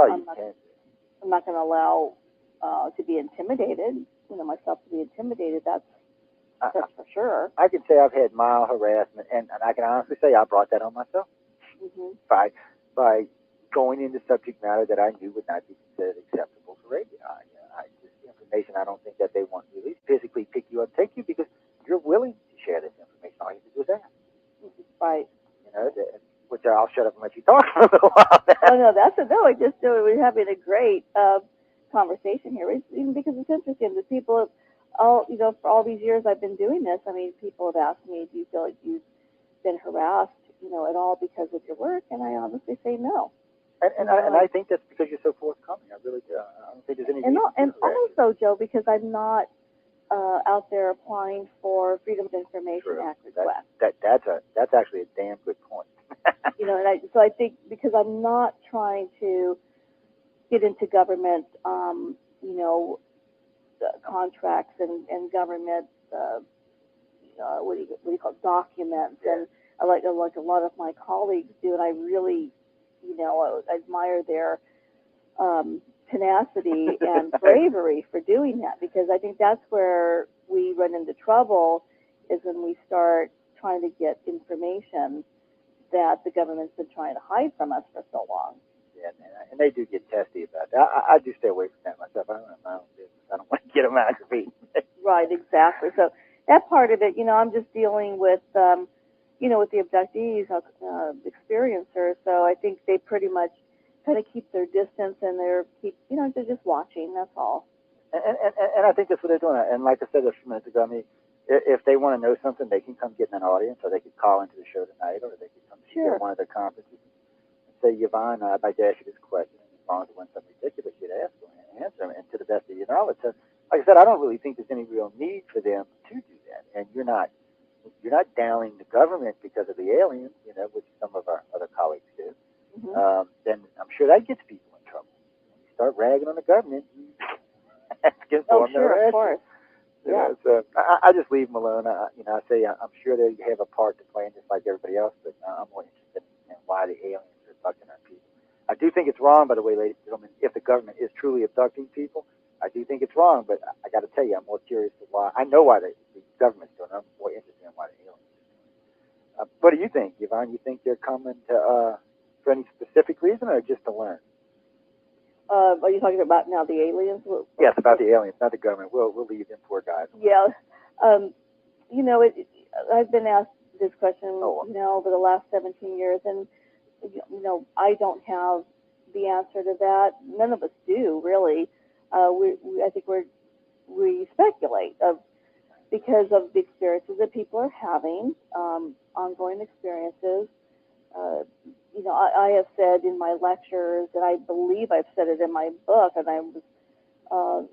I'm not going to allow to be intimidated. Myself to be intimidated. That's for sure. I can say I've had mild harassment, and I can honestly say I brought that on myself by going into subject matter that I knew would not be considered acceptable for radio. This information I don't think that they want to release, physically pick you up, take you, because you're willing to share this information. All you have to do is ask. Right. Which I'll shut up and let you talk for a little while. We're having a great conversation here, even because it's interesting. The people, for all these years I've been doing this, I mean, people have asked me, do you feel like you've been harassed, at all because of your work? And I honestly say no. And I think that's because you're so forthcoming. I really do. I don't think there's any reason. And also, Joe, because I'm not out there applying for Freedom of Information Act requests. That's actually a damn good point. So I think because I'm not trying to get into government, contracts and government, what do you call it, documents, and I like a lot of my colleagues do, and I really, admire their tenacity and bravery for doing that, because I think that's where we run into trouble, is when we start trying to get information that the government's been trying to hide from us for so long. Yeah, and they do get testy about that. I do stay away from that myself. I don't have my own business. I don't want to get them out of your feet. Right, exactly. So that part of it, I'm just dealing with, with the abductees, experiencers. So I think they pretty much kind of keep their distance, and they're just watching. That's all. And I think that's what they're doing. And like I said a few minutes ago, I mean, if they want to know something, they can come get in an audience, or they could call into the show tonight, or they could come to one of their conferences and say, Yvonne, I'd like to ask you this question. And as long as it wasn't something ridiculous, you'd ask them and answer them, and to the best of your knowledge. So, like I said, I don't really think there's any real need for them to do that. And you're not downing the government because of the aliens, which some of our other colleagues do. Then I'm sure that gets people in trouble. When you start ragging on the government, you get of course. So I just leave them alone. I say I'm sure they have a part to play in just like everybody else, but I'm more interested in why the aliens are abducting our people. I do think it's wrong, by the way, ladies and gentlemen, if the government is truly abducting people. I do think it's wrong, but I got to tell you, I'm more curious to why. I know why the government's doing it. I'm more interested in why the aliens are doing it. What do you think, Yvonne? You think they're coming to for any specific reason, or just to learn? Are you talking about now the aliens? Yes, about the aliens, not the government. We'll leave them poor guys. Yeah. I've been asked this question, over the last 17 years, and, I don't have the answer to that. None of us do, really. I think we speculate because of the experiences that people are having, ongoing experiences. I have said in my lectures, and I believe I've said it in my book, and I was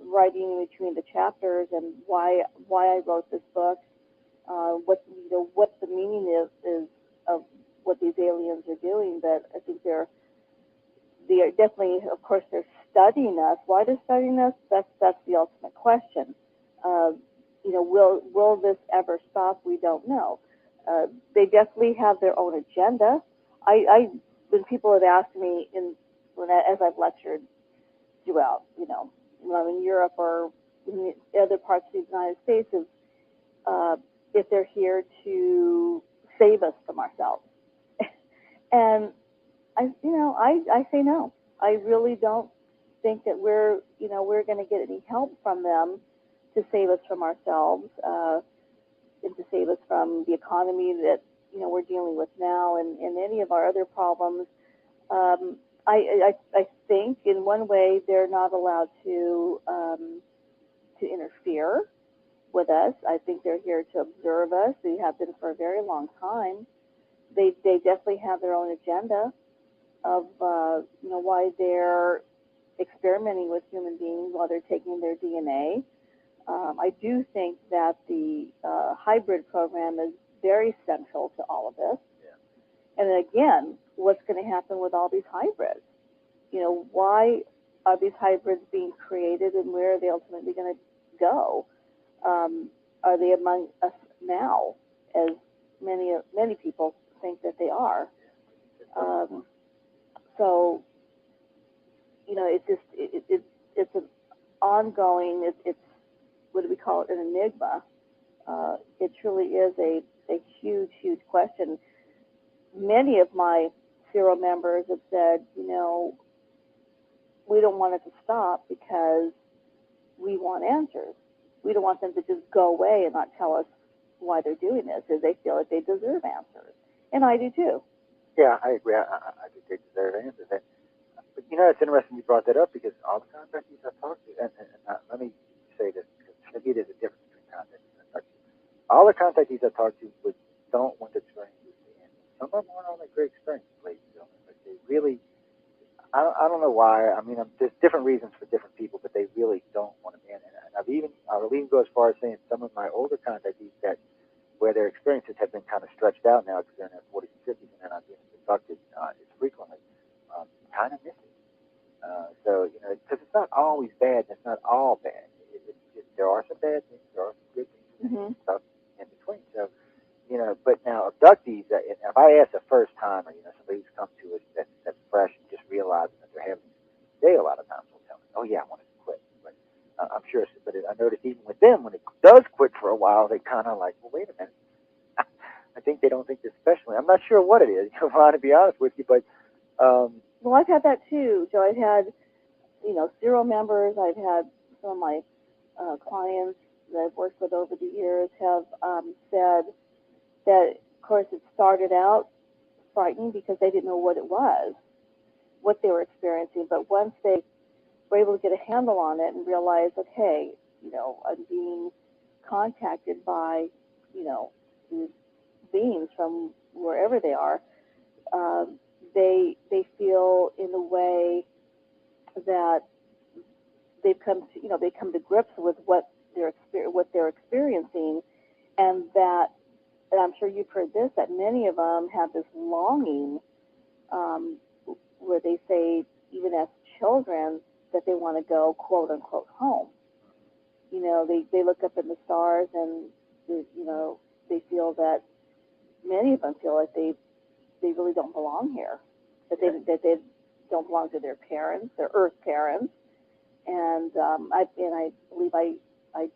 writing in between the chapters, and why I wrote this book, what the meaning is of what these aliens are doing. But I think they are definitely, of course, they're studying us. Why they're studying us? That's the ultimate question. Will this ever stop? We don't know. They definitely have their own agenda. When people have asked me as I've lectured throughout, when I'm in Europe or in the other parts of the United States, is if they're here to save us from ourselves. And I say no. I really don't think that we're going to get any help from them to save us from ourselves, and to save us from the economy that we're dealing with now, and any of our other problems. I think in one way they're not allowed to interfere with us. I think they're here to observe us. They have been for a very long time. They definitely have their own agenda of why they're experimenting with human beings, while they're taking their DNA. I do think that the hybrid program is very central to all of this. Yeah. And again, what's going to happen with all these hybrids? Why are these hybrids being created, and where are they ultimately going to go? Are they among us now, as many people think that they are? So it's an ongoing. It's what do we call it? An enigma. It truly is a huge question. Many of my Zero members have said, we don't want it to stop because we want answers. We don't want them to just go away and not tell us why they're doing this, because they feel like they deserve answers. And I do too. Yeah, I agree. I think they deserve answers. But it's interesting you brought that up because all the contactees I talked to, and let me say this, because maybe there's a difference between contactees I talked to. All the contactees I talked to don't want the experiences to end. Some of them want all the great experiences, ladies and gentlemen, but they really, I don't know why. I mean, there's different reasons for different people, but they really don't want to end. And I'll even go as far as saying some of my older contactees that where their experiences have been kind of stretched out now because they're in their 40s and 50s and they're not being abducted as frequently, kind of miss it. So, because it's not always bad, and it's not all bad. There are some bad things, there are some good things, and stuff in between. So, but now abductees, if I ask a first timer, somebody who's come to us that's fresh and just realizing that they're having, they a lot of times will tell me, oh yeah, I wanted to quit. But I'm sure, but I noticed even with them, when it does quit for a while, they kind of like, well, wait a minute. I think they don't think they're special. I'm not sure what it is, to be honest with you, but. Well, I've had that too, Joe. I've had, Zero members. I've had some of my clients that I've worked with over the years have said that, of course, it started out frightening because they didn't know what it was, what they were experiencing. But once they were able to get a handle on it and realize, okay, I'm being contacted by, these beings from wherever they are, they feel in a way that they've come to they come to grips with what they're experiencing, and I'm sure you've heard this, that many of them have this longing where they say even as children that they want to go quote unquote home. They look up in the stars and they feel that many of them feel like they really don't belong here, that they don't belong to their parents, their earth parents. And I believe I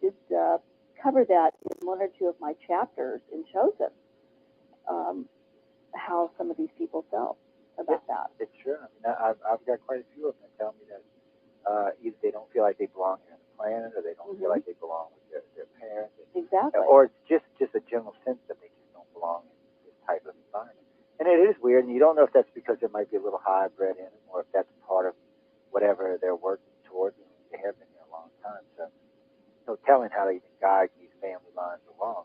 did cover that in one or two of my chapters in Chosen, how some of these people felt about that. It's true. I mean, I've got quite a few of them that tell me that either they don't feel like they belong here on the planet, or they don't feel like they belong with their parents. Exactly. Or it's just a general sense that they just don't belong in this type of environment. And it is weird, and you don't know if that's because there might be a little hybrid in them, or if that's part of whatever they're working towards. They have been here a long time, so no telling how they even guide these family lines along.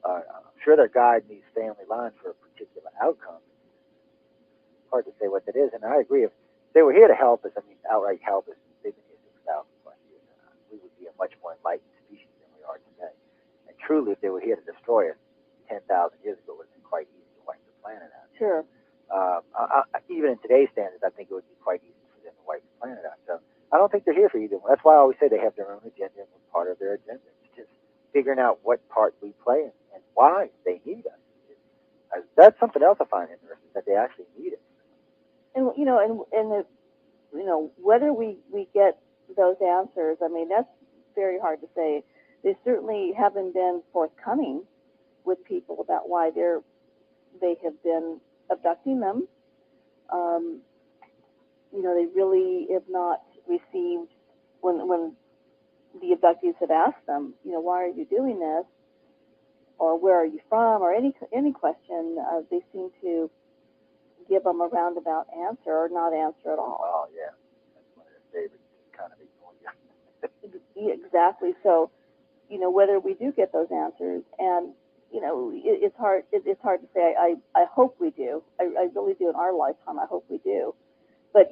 I'm sure they're guiding these family lines for a particular outcome. It's hard to say what that is, and I agree. If they were here to help us, outright help us, they've been here 6,000 plus years, we would be a much more enlightened species than we are today. And truly, if they were here to destroy us 10,000 years ago, it would have been quite easy to wipe the planet out. Sure. Even in today's standards, I think it would be quite easy for them to wipe the planet out. So I don't think they're here for either one. That's why I always say they have their own agenda, and we're part of their agenda. It's just figuring out what part we play and why they need us. That's something else I find interesting, that they actually need us. And whether we get those answers, that's very hard to say. They certainly haven't been forthcoming with people about why they have been abducting them. They really have not received, when the abductees have asked them, why are you doing this, or where are you from, or any question, they seem to give them a roundabout answer or not answer at all. Oh yeah, that's one of their favorites. Kind of ignore you. Exactly. So, whether we do get those answers, and it's hard. It's hard to say. I hope we do. I really do in our lifetime. I hope we do. But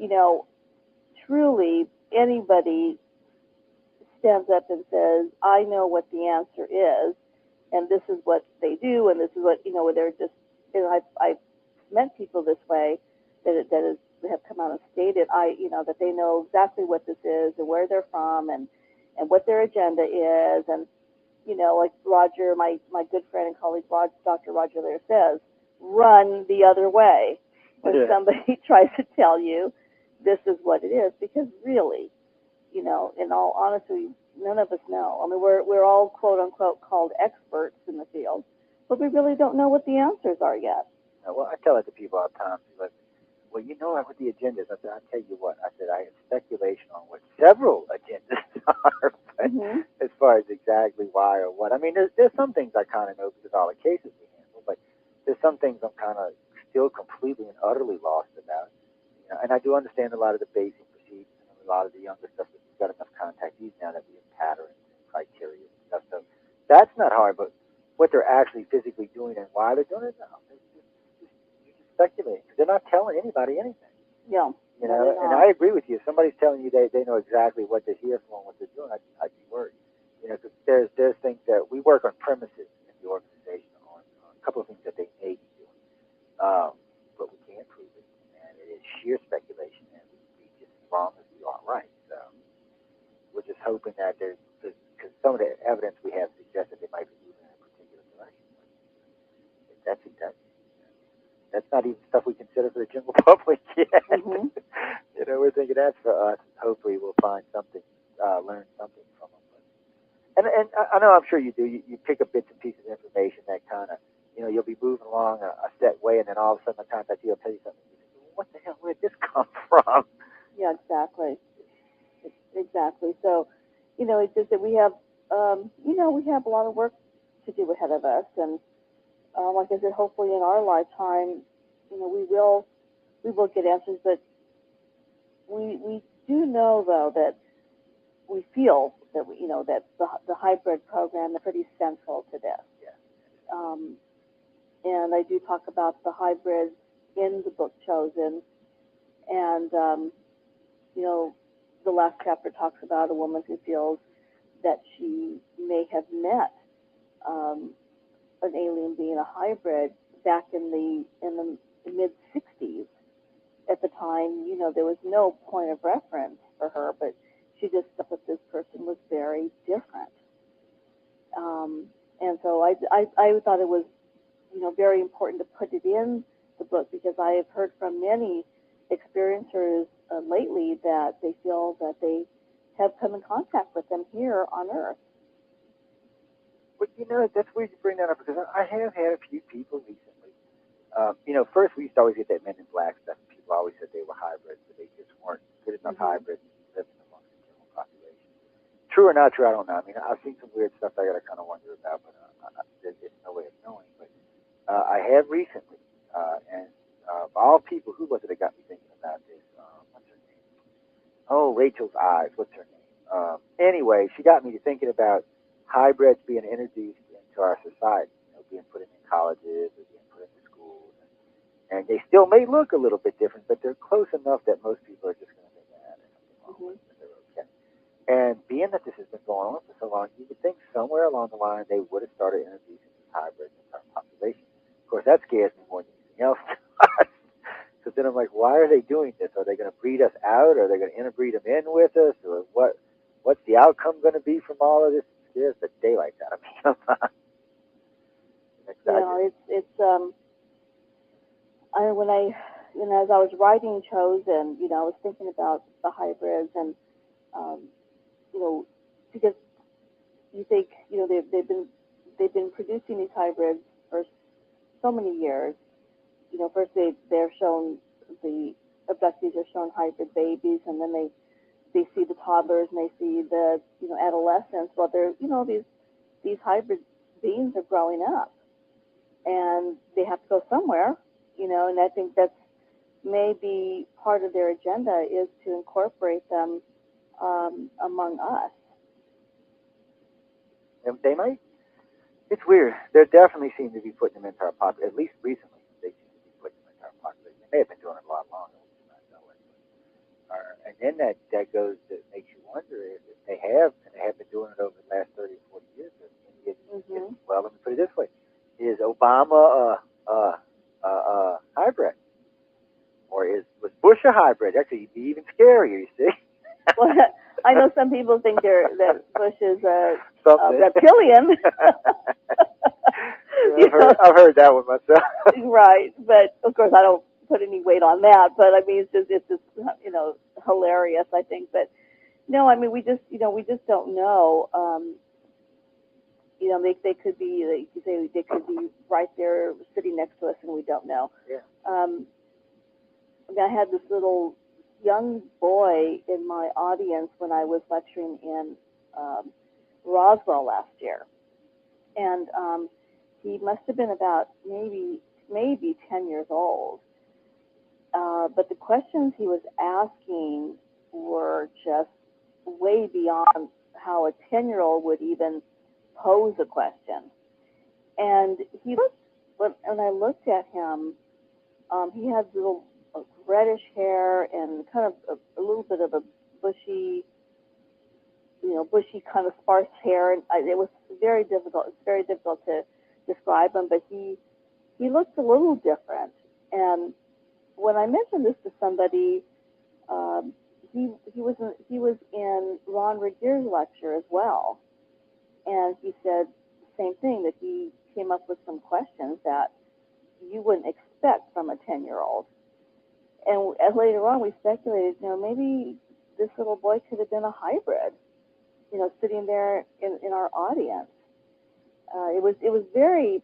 truly, anybody stands up and says, "I know what the answer is, and this is what they do, and this is what they're just." I've met people this way that have come out and stated, that they know exactly what this is and where they're from and what their agenda is, and like Roger, my good friend and colleague, Dr. Roger Lear says, run the other way. When somebody tries to tell you this is what it is, because really, in all honesty, none of us know. I mean, we're all quote unquote called experts in the field, but we really don't know what the answers are yet. Well, I tell it to people all the time. Like, well, what the agenda is. I said, I'll tell you what. I said, I have speculation on what several agendas are, but as far as exactly why or what. I mean, there's some things I kind of know because of all the cases we handle, but there's some things I'm kind of still completely and utterly lost about. And I do understand a lot of the basic procedures and a lot of the younger stuff that we've got enough contactees now that we have patterns and criteria and stuff. So that's not hard, but what they're actually physically doing and why they're doing it, no. You're just speculating because they're not telling anybody anything. Yeah. And I agree with you. If somebody's telling you they know exactly what they're here for and what they're doing, I'd be worried. Because there's things that we work on premises in the organization on a couple of things that they may be doing, but we can't prove it, and it is sheer speculation, and we'd be just as wrong as we are right. So we're just hoping that because some of the evidence we have suggests that they might be moving in a particular direction. That's not even stuff we consider for the general public yet. We're thinking that's for us. Hopefully, we'll find something, learn something from them. And I know, I'm sure you do. You pick up bits and pieces of information that kind of, you'll be moving along a set way, and then all of a sudden, the contact you will tell you something. You think, well, what the hell? Where did this come from? Yeah, exactly. Exactly. So, it's just that we have, we have a lot of work to do ahead of us, and like I said, hopefully in our lifetime, we will get answers. But we do know, though, that we feel that that the hybrid program is pretty central to this. Yeah. And I do talk about the hybrids in the book Chosen, and the last chapter talks about a woman who feels that she may have met an alien being, a hybrid, back in the mid 60s. At the time, there was no point of reference for her, but she just thought that this person was very different. And so I thought it was, very important to put it in the book, because I have heard from many experiencers lately that they feel that they have come in contact with them here on Earth. But that's weird you bring that up, because I have had a few people recently. First we used to always get that Men in Black stuff. People always said they were hybrids, but they just weren't good enough hybrids living amongst the general population. True or not true, I don't know. I mean, I've seen some weird stuff I got to kind of wonder about, but there's no way of knowing. But I have recently, and of all people, who was it that got me thinking about this? What's her name? Oh, Rachel's Eyes. What's her name? Anyway, she got me to thinking about hybrids being introduced into our society, being put in colleges or being put into schools. And they still may look a little bit different, but they're close enough that most people are just going to think, there's something wrong with them, they're okay. And being that this has been going on for so long, you would think somewhere along the line they would have started introducing these hybrids into our population. Of course, that scares me more than anything else. Because then I'm like, why are they doing this? Are they going to breed us out? Are they going to interbreed them in with us? Or what's the outcome going to be from all of this? It scares the daylight out of me. As I was writing Chosen, I was thinking about the hybrids, and because you think, they've been producing these hybrids for so many years. First they're shown, the abductees are shown hybrid babies, and then they see the toddlers, and they see the adolescents. Well, they're these hybrid beings are growing up, and they have to go somewhere, and I think that's maybe part of their agenda, is to incorporate them among us. And they might. It's weird. They definitely seem to be putting them into our population. At least recently, they seem to be putting them into our population. They may have been doing it a lot longer. And then that goes to makes you wonder if they have, and they have been doing it over the last 30 or 40 years. Well, let me put it this way: is Obama a hybrid, or was Bush a hybrid? Actually, it'd be even scarier. You see. Well, I know some people think that Bush is a reptilian. I've heard that one myself. Right, but of course I don't put any weight on that, but I mean, it's just hilarious, I think. But no, I mean, we just don't know. They could be, like you say, they could be right there sitting next to us, and we don't know. Yeah. I mean, I had this little young boy in my audience when I was lecturing in Roswell last year, and he must have been about maybe 10 years old. But the questions he was asking were just way beyond how a 10-year-old would even pose a question. And he looked, when I looked at him, he had little reddish hair and kind of a little bit of a bushy, bushy kind of sparse hair. And it was very difficult. It's very difficult to describe him, but he looked a little different. And when I mentioned this to somebody, he was in Ron Regeer's lecture as well, and he said the same thing, that he came up with some questions that you wouldn't expect from a 10-year-old. And later on, we speculated, maybe this little boy could have been a hybrid, sitting there in our audience. It was very,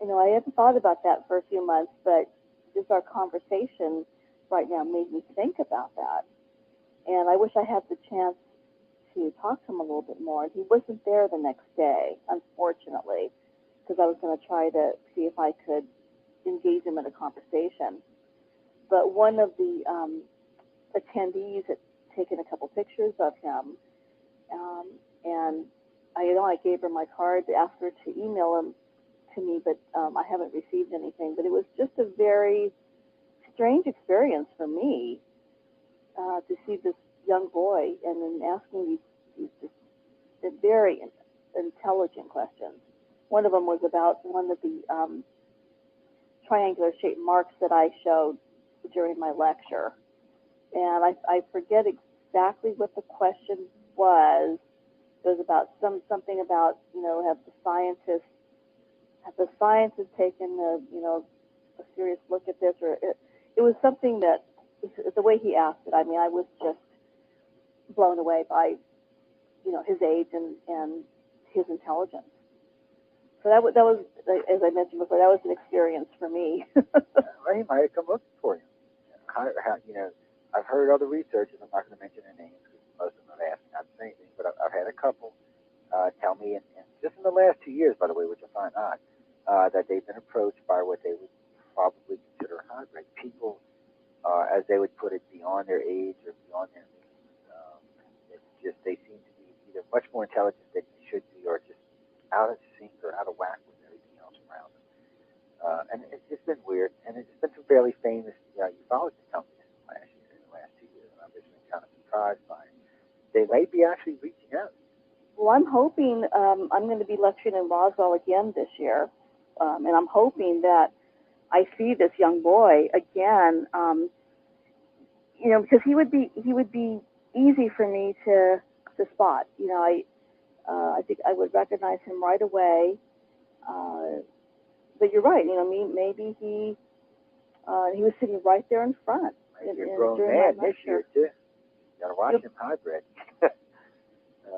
I hadn't thought about that for a few months, but just our conversation right now made me think about that. And I wish I had the chance to talk to him a little bit more. And he wasn't there the next day, unfortunately, because I was going to try to see if I could engage him in a conversation. But one of the attendees had taken a couple pictures of him, and I gave her my card, asked her to email him to me, but I haven't received anything. But it was just a very strange experience for me to see this young boy and then asking these just very intelligent questions. One of them was about one of the triangular-shaped marks that I showed during my lecture, and I forget exactly what the question was. It was about something about have the scientists taken a serious look at this, or it was something that the way he asked it. I mean, I was just blown away by his age and his intelligence. So that was, as I mentioned before, that was an experience for me. Well, he might have come looking for you. I've heard other researchers. I'm not going to mention their names because most of them have asked me not to say anything. But I've had a couple tell me, and just in the last 2 years, by the way, which I find odd, that they've been approached by what they would probably consider a hybrid. People, as they would put it, beyond their age or beyond their means. It's just they seem to be either much more intelligent than they should be, or just out of sync or out of whack with everything else around them. And it's just been weird. And it's been some fairly famous ufology companies in the last 2 years, and I've just been kind of surprised by it. They may be actually reaching out. Well, I'm hoping I'm going to be lecturing in Roswell again this year, and I'm hoping that I see this young boy again. Because he would be easy for me to spot. I think I would recognize him right away. But you're right. Maybe he was sitting right there in front. You're a grown man this year too. You gotta watch him hybrid.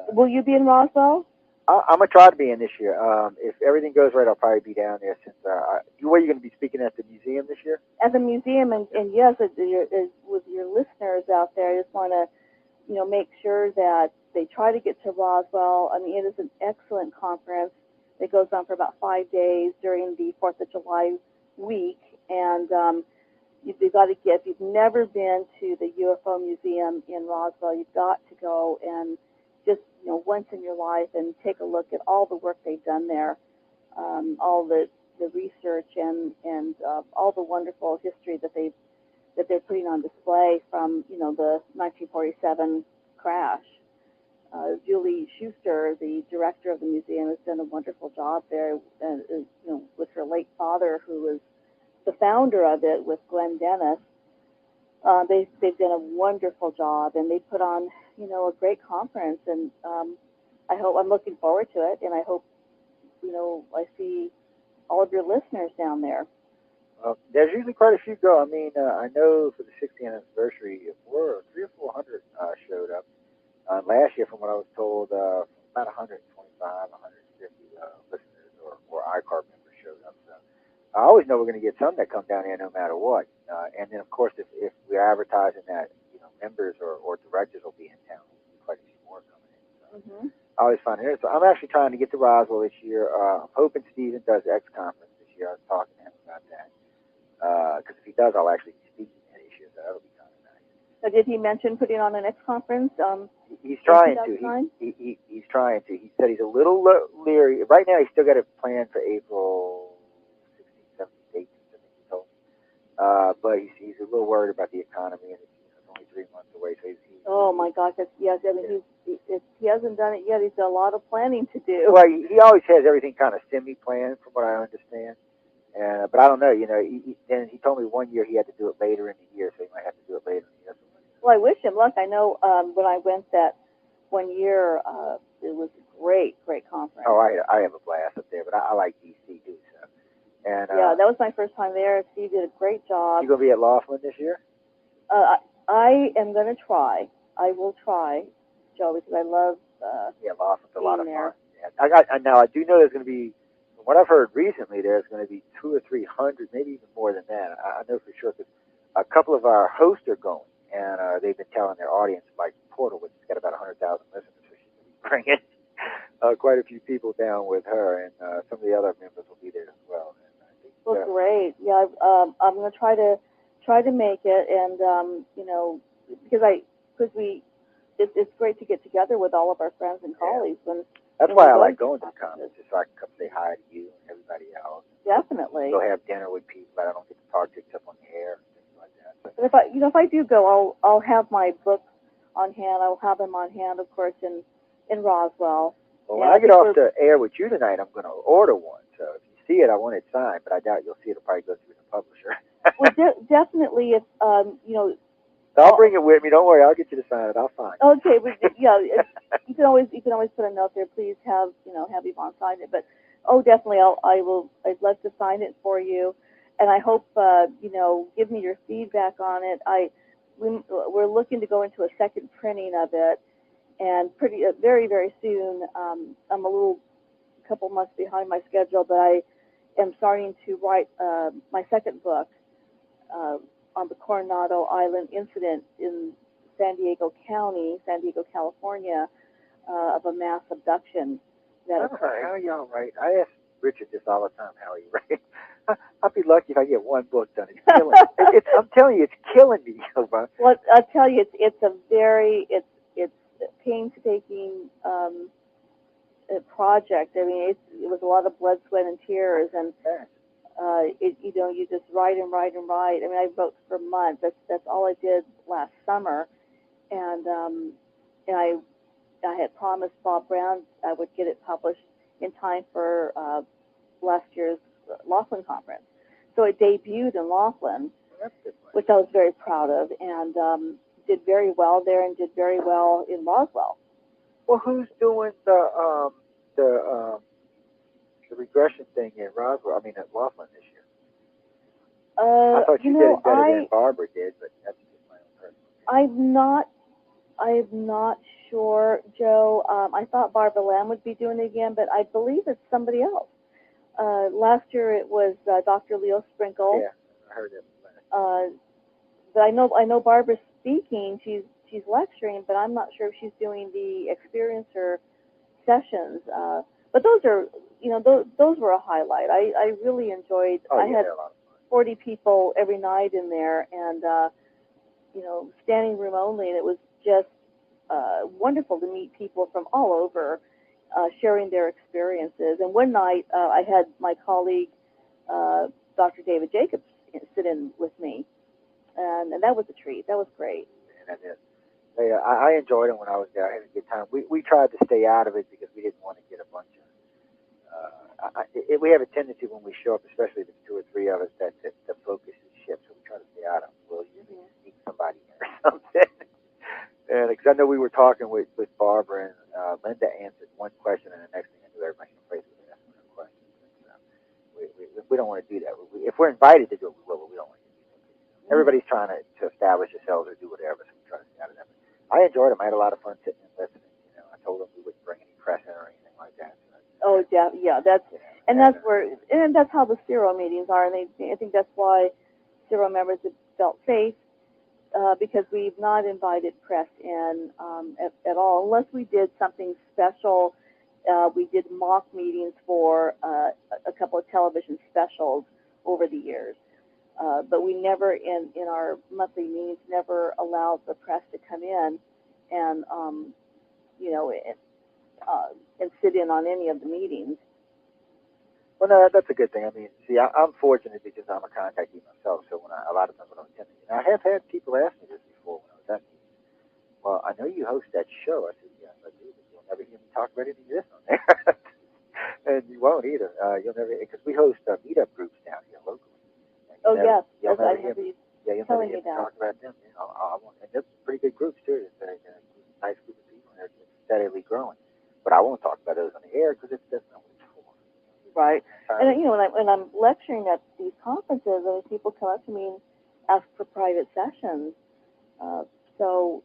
Will you be in Roswell? I'm gonna try to be in this year. If everything goes right, I'll probably be down there. Since where are you going to be speaking at the museum this year? At the museum, and yes, with your listeners out there, I just want to make sure that they try to get to Roswell. I mean, it is an excellent conference. It goes on for about 5 days during the 4th of July week, and you've got to get. If you've never been to the UFO Museum in Roswell, you've got to go and just once in your life and take a look at all the work they've done there, all the research and all the wonderful history that they're putting on display from the 1947 crash. Julie Schuster, the director of the museum, has done a wonderful job there, with her late father, who was the founder of it, with Glenn Dennis. They've done a wonderful job, and they put on a great conference, and I'm looking forward to it, and I hope I see all of your listeners down there. There's usually quite a few go. I mean, I know for the 60th anniversary, 300 or 400 showed up. Last year, from what I was told, about 125, 150 listeners or iCard members showed up. So I always know we're going to get some that come down here no matter what. And then, of course, if we're advertising that, members or directors will be in town, there'll be quite a few more coming in. So I always find it. So I'm actually trying to get to Roswell this year. I'm hoping Steven does X conference this year. I was talking to him about that. Because if he does, I'll actually be speaking at this year, so that'll be kind of nice. So did he mention putting on an X conference? He's trying to. He's trying to. He said he's a little leery. Right now, he's still got a plan for April 16th, 17th, 18th, I think he told me. But he's a little worried about the economy, and it's only 3 months away. So oh my gosh, yes. I mean, if he hasn't done it yet, he's got a lot of planning to do. Well, he always has everything kind of semi-planned, from what I understand. And but I don't know. Then he told me one year he had to do it later in the year, so he might have to do it later in the year. Well, I wish him luck. I know when I went that one year, it was a great conference. Oh, I have a blast up there, but I like DC too. So, and yeah, that was my first time there. Steve did a great job. You gonna be at Laughlin this year? I am gonna try. I will try, Joe, because I love. Laughlin's a lot of there. fun. Yeah. Now I do know there's gonna be. From what I've heard recently, there's going to be 200 or 300, maybe even more than that. I know for sure because a couple of our hosts are going, and they've been telling their audience, like Portal, which has got about 100,000 listeners, so she's going to be bringing quite a few people down with her, and some of the other members will be there as well. And I think, well, great. Yeah, I'm going to try to make it, and because it's great to get together with all of our friends and colleagues That's why I like going to the conference, just so I can come say hi to you and everybody else. Definitely. Go have dinner with people that I don't get to talk to except on the air, things like that. So, but if I do go, I'll have my books on hand. I'll have them on hand, of course, in Roswell. Well, when I get off the air with you tonight, I'm going to order one. So if you see it, I want it signed, but I doubt you'll see it. It'll probably go through the publisher. Well, definitely, if So I'll bring it with me. Don't worry, I'll get you to sign it. I'll sign it. Okay, but yeah, you can always put a note there. Please have Yvonne sign it. But definitely, I'd love to sign it for you, and I hope give me your feedback on it. We're looking to go into a second printing of it, and very very soon. I'm a couple months behind my schedule, but I am starting to write my second book. On the Coronado Island incident in San Diego County, San Diego, California, of a mass abduction that occurred. How are y'all right? I ask Richard this all the time. How are you right? I'll be lucky if I get one book done. It's killing me. I'm telling you, it's killing me. Well, I'll tell you, it's a very painstaking project. I mean, it was a lot of blood, sweat, and tears, and you just write and write and write. I mean, I wrote for months. That's all I did last summer, and I had promised Bob Brown I would get it published in time for last year's Laughlin conference. So it debuted in Laughlin, which I was very proud of, and did very well there, and did very well in Roswell. Well, who's doing the regression thing in Roswell? I mean, at Laughlin this year. I thought you did it better than Barbara did, but that's just my own personal opinion. I'm not sure, Joe. I thought Barbara Lamb would be doing it again, but I believe it's somebody else. Last year it was Dr. Leo Sprinkle. Yeah, I heard it. But I know Barbara's speaking. She's lecturing, but I'm not sure if she's doing the experiencer sessions. But those are, those were a highlight. I really enjoyed. I had 40 people every night in there, and standing room only, and it was just wonderful to meet people from all over, sharing their experiences. And one night, I had my colleague, Dr. David Jacobs, sit in with me, and that was a treat. That was great. And I enjoyed it when I was there. I had a good time. We tried to stay out of it because we didn't want to get a bunch of. We have a tendency when we show up, especially if it's 2 or 3 of us, that the focus is shift. So we try to stay out of it. We'll usually sneak somebody in or something. And because I know we were talking with Barbara, and Linda answered one question, and the next thing I knew, everybody in the place was asking her questions. And, we we don't want to do that. If we're invited to do it, we will, but we don't want to do it. Everybody's trying to establish themselves or do whatever, so we try to stay out of that. But I enjoyed them. I had a lot of fun sitting and listening. I told them we wouldn't bring any press in or anything like that. Oh, yeah, that's and that's where and that's how the CERO meetings are, and I think that's why CERO members have felt safe because we've not invited press in at all, unless we did something special. We did mock meetings for a couple of television specials over the years, but we never in our monthly meetings never allowed the press to come in and you know and sit in on any of the meetings. Well, no, that's a good thing. I mean, see, I'm fortunate because I'm a contactee myself. So a lot of times when I'm attending, I have had people ask me this before when I was at meetings. Well, I know you host that show. I said, yes, I do, but you'll never hear me talk about any of this on there. And you won't either. You'll never, because we host meetup groups down here locally. Oh, yes, you'll I never hear remember me. you Yeah, you'll never telling hear me me that. talk about them. And they're pretty good groups too. It's a nice group of people, and they're steadily growing. But I won't talk about those on the air because that's not what it's for. Right. And when I'm lecturing at these conferences, people come up to me and ask for private sessions. So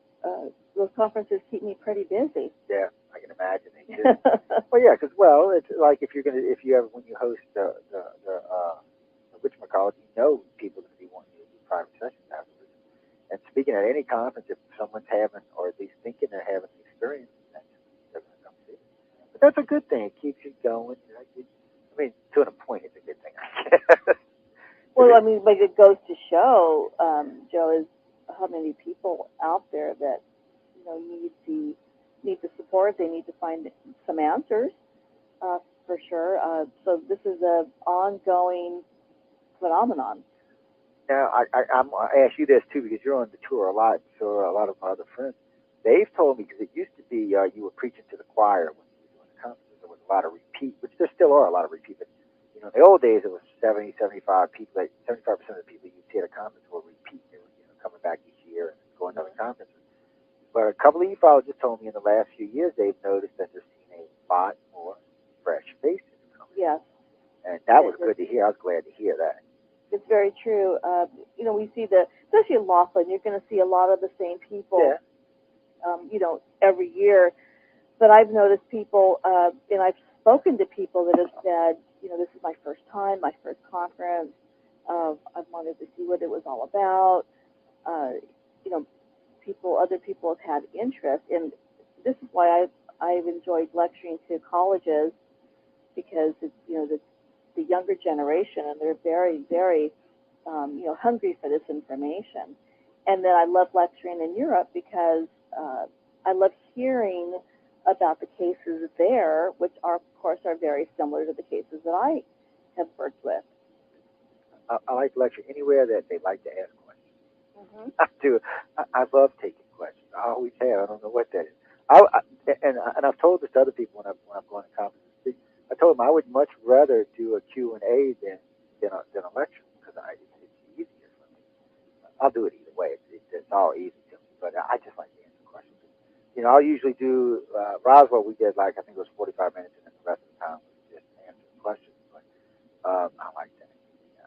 those conferences keep me pretty busy. Yeah, I can imagine. Well, yeah, because it's like if you when you host the whatchamacallit, people are going to be wanting you to do private sessions afterwards. And speaking at any conference, if someone's having or at least thinking they're having an experience, they're going to come see it. But that's a good thing. It keeps you going. I mean, to a point, it's a good thing, I guess. Well, I mean, but it goes to show, Joe, is how many people out there that need the support. They need to find some answers, for sure. So this is an ongoing phenomenon. Now, I ask you this too because you're on the tour a lot. So a lot of my other friends, they've told me because it used to be you were preaching to the choir when you were doing the conferences. There was a lot of repeat, which there still are a lot of repeat. But in the old days, it was 70, 75 people. 75% of the people you see at a conference were repeat. They were coming back each year and going to other conferences. But a couple of you followers just told me in the last few years they've noticed that they're seeing a lot more fresh faces. Yes. And that was good to hear. I was glad to hear that. It's very true. We see especially in Laughlin, you're going to see a lot of the same people, every year. But I've noticed people, and I've spoken to people that have said, this is my first time, my first conference. I wanted to see what it was all about. Other people have had interest, and this is why I've enjoyed lecturing to colleges because it's the younger generation, and they're very, very hungry for this information. And then I love lecturing in Europe because I love hearing about the cases there, which are, of course, are very similar to the cases that I have worked with. I like to lecture anywhere that they like to ask questions. Mm-hmm. I do. I love taking questions. I always have. I don't know what that is. And I've told this to other people when I'm going to conferences. I told them I would much rather do a Q&A than a lecture because it's easier for me. I'll do it either way. It's all easy to me. But I just like to answer questions. I'll usually do Roswell. We did I think it was 45 minutes, and then the rest of the time was just answering questions. But I like that.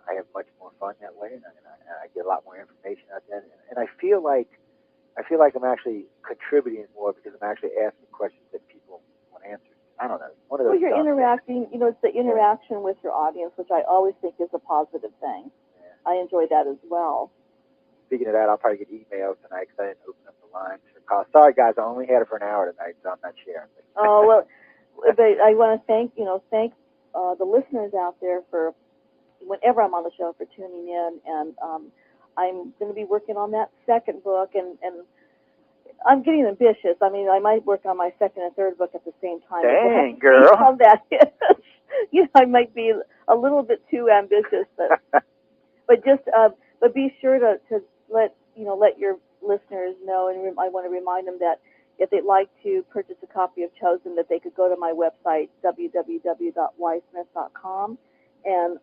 I have much more fun that way, and I get a lot more information out there. And I feel like I'm actually contributing more because I'm actually asking questions that people want answered. I don't know. One of those. Well, you're interacting. It's the interaction with your audience, which I always think is a positive thing. Yeah. I enjoy that as well. Speaking of that, I'll probably get emails tonight because I didn't open up the lines for calls. Sorry, guys, I only had it for an hour tonight, so I'm not sharing. Oh well, but I want to thank the listeners out there for whenever I'm on the show for tuning in, and I'm going to be working on that second book, and I'm getting ambitious. I mean, I might work on my second and third book at the same time. Dang, girl. How that is. I might be a little bit too ambitious, but just but be sure to let your listeners know, and I want to remind them that if they'd like to purchase a copy of Chosen, that they could go to my website www.ysmith.com and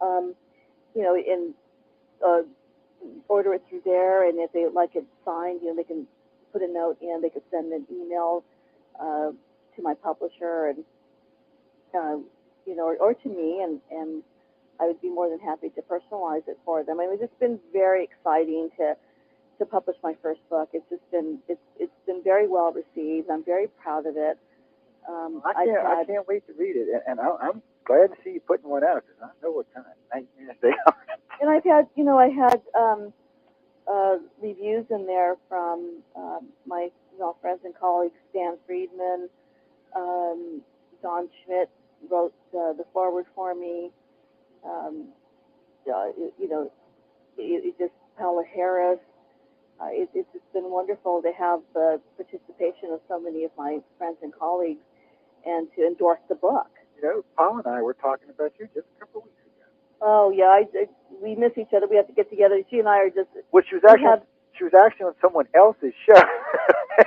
order it through there. And if they like it signed, they can put a note in. They could send an email to my publisher, and or to me, and I would be more than happy to personalize it for them. I mean, it's been very exciting to publish my first book. It's just been it's been very well received. I'm very proud of it. I can't wait to read it, and I'm glad to see you putting one out because I know what kind of nightmares they are. And I've had, I had reviews in there from my friends and colleagues. Stan Friedman, Don Schmidt wrote the foreword for me. It just Paula Harris. It's just been wonderful to have the participation of so many of my friends and colleagues and to endorse the book. Paul and I were talking about you just a couple of weeks ago. Oh yeah, we miss each other. We have to get together. She and I are just. Well, she was actually on someone else's show,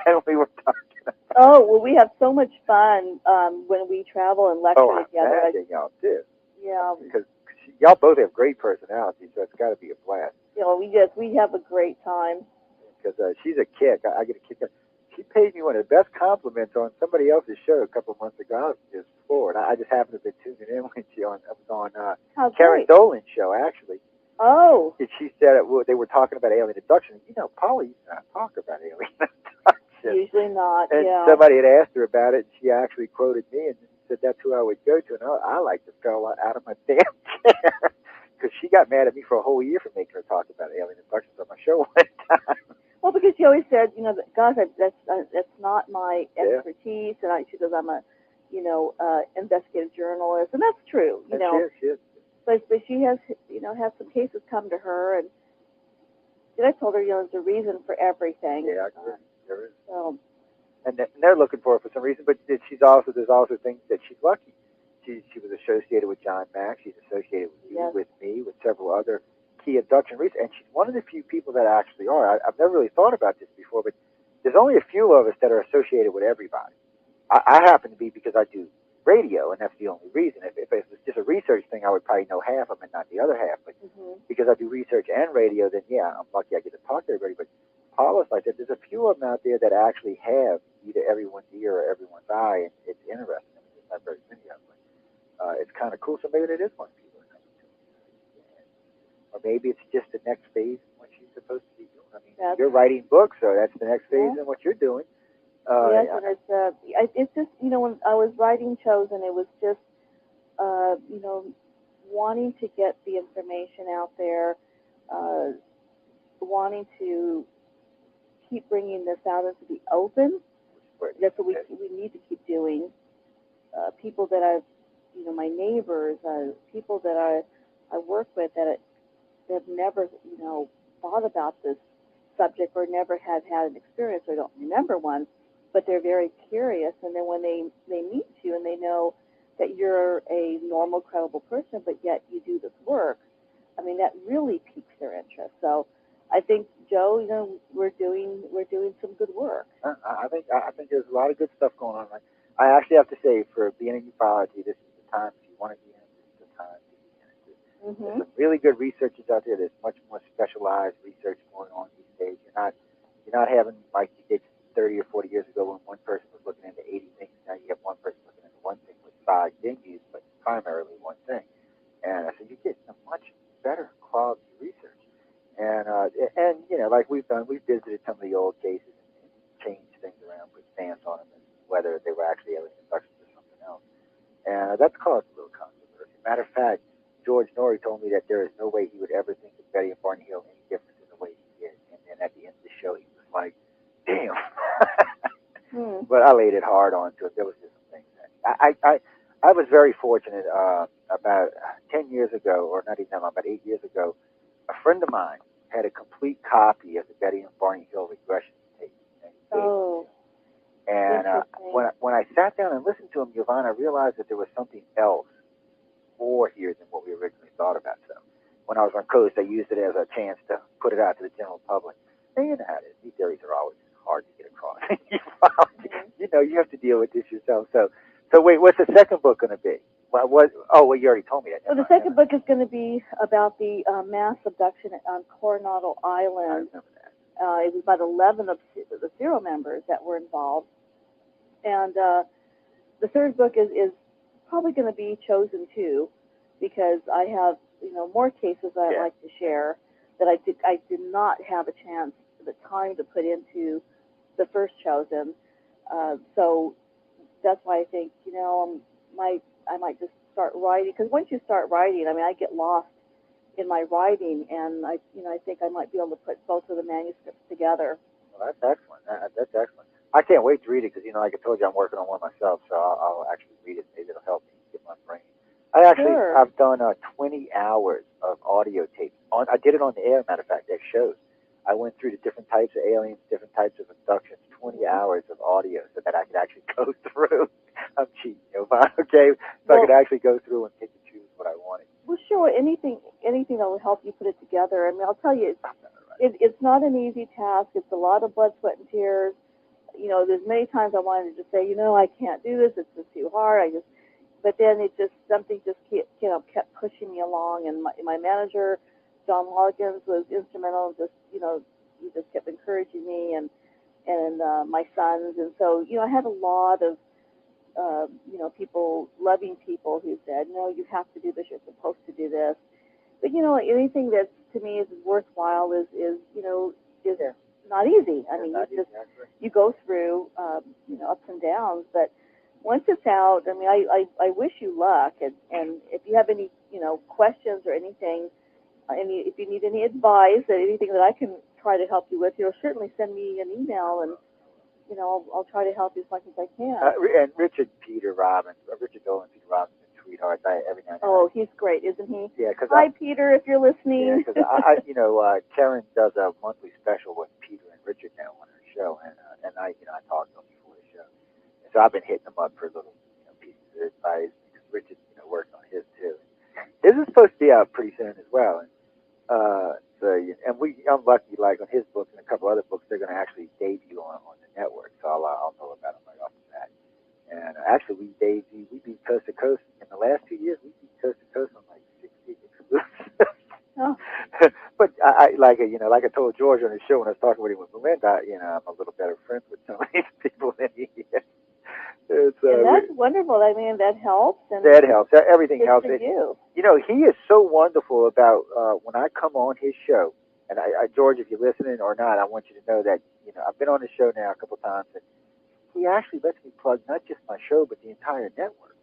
and we were talking about. Oh well, we have so much fun when we travel and lecture together. I imagine y'all do. Yeah. Because y'all both have great personalities, so it's got to be a blast. We have a great time. Because she's a kick. I get a kick out. She paid me one of the best compliments on somebody else's show a couple of months ago. I was just floored. I just happened to be tuning in when I was on Karen Dolan's show, actually. Oh. And she said they were talking about alien abduction. Paula used to not talk about alien abduction. Usually not, and somebody had asked her about it, and she actually quoted me and said that's who I would go to. And I like to fell out of my damn chair. Because she got mad at me for a whole year for making her talk about alien abductions on my show one time. Well, because she always said, gosh, that's not my expertise, and she goes, I'm a, investigative journalist, and that's true, She is. But she has, had some cases come to her, and I told her, there's a reason for everything. Yeah, there is. So. And they're looking for her for some reason, but there's also things that she's lucky. She was associated with John Mack. She's associated with you, with me, with several other key abduction research, and she's one of the few people that actually are. I've never really thought about this before, but there's only a few of us that are associated with everybody. I happen to be because I do radio, and that's the only reason. If it was just a research thing, I would probably know half of them and not the other half. But because I do research and radio, then I'm lucky I get to talk to everybody. But Paula's like that. There's a few of them out there that actually have either everyone's ear or everyone's eye, and it's interesting. I mean, there's not very many of them. It's kind of cool. So maybe it is one of people that comes to me. Or maybe it's just the next phase in what she's supposed to be doing. I mean, you're writing books, so that's the next phase in what you're doing. Yes, and it's just, when I was writing Chosen, it was just, wanting to get the information out there, wanting to keep bringing this out into the open. That's what we need to keep doing. People that I've, my neighbors, people that I work with that have never, thought about this subject or never have had an experience or don't remember one, but they're very curious. And then when they meet you and they know that you're a normal, credible person, but yet you do this work, I mean, that really piques their interest. So I think, Joe, we're doing some good work. I think there's a lot of good stuff going on. I actually have to say, for being in ufology, this is the time. If you want to be in it, this is the time to be in it. There's some really good researchers out there. There's much more specialized research going on these days. You're not having like you did 30 or 40 years ago when one person was looking into 80 things. Now you have one person looking into one thing with 5 venues, but primarily one thing. And so you get a much better quality research. And like we've done, we've visited some of the old cases and changed things around, put stamps on them, and whether they were actually alien abductions or something else. And that's caused a little controversy. Matter of fact, George Norrie told me that there is no way he would ever think of Betty and Barney Hill any different than the way he did. And then at the end of the show, he was like, damn. But I laid it hard onto it. There was just some things that I was very fortunate. About 10 years ago, or not even that long, about 8 years ago, a friend of mine had a complete copy of the Betty and Barney Hill regression tape. And when I sat down and listened to him, Yvonne, I realized that there was something else more here than what we originally thought about. So when I was on Coast, I used it as a chance to put it out to the general public. And you know how it is. These theories are always hard to get across. You have to deal with this yourself. So wait, what's the second book going to be? Well, you already told me that. So the second book is going to be about the mass abduction on Coronado Island. I remember that. It was about 11 of the serial members that were involved. And the third book is probably going to be Chosen 2, because I have, more cases that I'd Yeah. like to share that I did not have a chance, the time to put into the first chosen. So that's why I think, I might just start writing, because once you start writing, I mean, I get lost in my writing, and I think I might be able to put both of the manuscripts together. Well, that's excellent. That's excellent. I can't wait to read it because, like I told you, I'm working on one myself, so I'll actually read it. Maybe it'll help me get my brain. Sure. I've done 20 hours of audio tapes. I did it on the air, matter of fact, at shows. I went through the different types of aliens, different types of abductions, 20 hours of audio so that I could actually go through. I'm cheating, okay? So I could actually go through and pick and choose what I wanted. Well, sure. Anything that will help you put it together. I mean, I'll tell you, it's not an easy task. It's a lot of blood, sweat, and tears. There's many times I wanted to just say, I can't do this. It's just too hard. But then something just kept pushing me along. And my manager, John Loggins, was instrumental. He just kept encouraging me, and my sons. And so, I had a lot of loving people who said, no, you have to do this. You're supposed to do this. But anything that to me is worthwhile is Yeah. not easy. I Yeah, mean, not you exactly. you go through ups and downs, but once it's out, I mean, I wish you luck, and if you have any questions or anything, if you need any advice or anything that I can try to help you with, certainly send me an email, and I'll try to help you as much as I can. And Richard Dolan, Peter Robbins, sweetheart. Every now and then. Oh, he's great, isn't he? Yeah, because Hi, Peter, if you're listening. Yeah, because Karen does a monthly special with Peter and Richard now on her show, and I talked to them before the show, and so I've been hitting them up for little pieces of advice because Richard working on his too. His is supposed to be out pretty soon as well, and I'm lucky, like on his books and a couple other books, they're going to actually debut on the network, so I'll know about them right off the bat. And actually, we beat Coast to Coast in the last 2 years. We beat Coast to Coast on like 60 exclusives. Oh. But like I told George on the show when I was talking with him with Melinda, I'm a little better friends with some of these people than he is. And that's wonderful. I mean, that helps. And that helps. Everything helps. For you. He is so wonderful about when I come on his show. And George, if you're listening or not, I want you to know that I've been on the show now a couple of times, and he actually lets me plug not just my show but the entire network.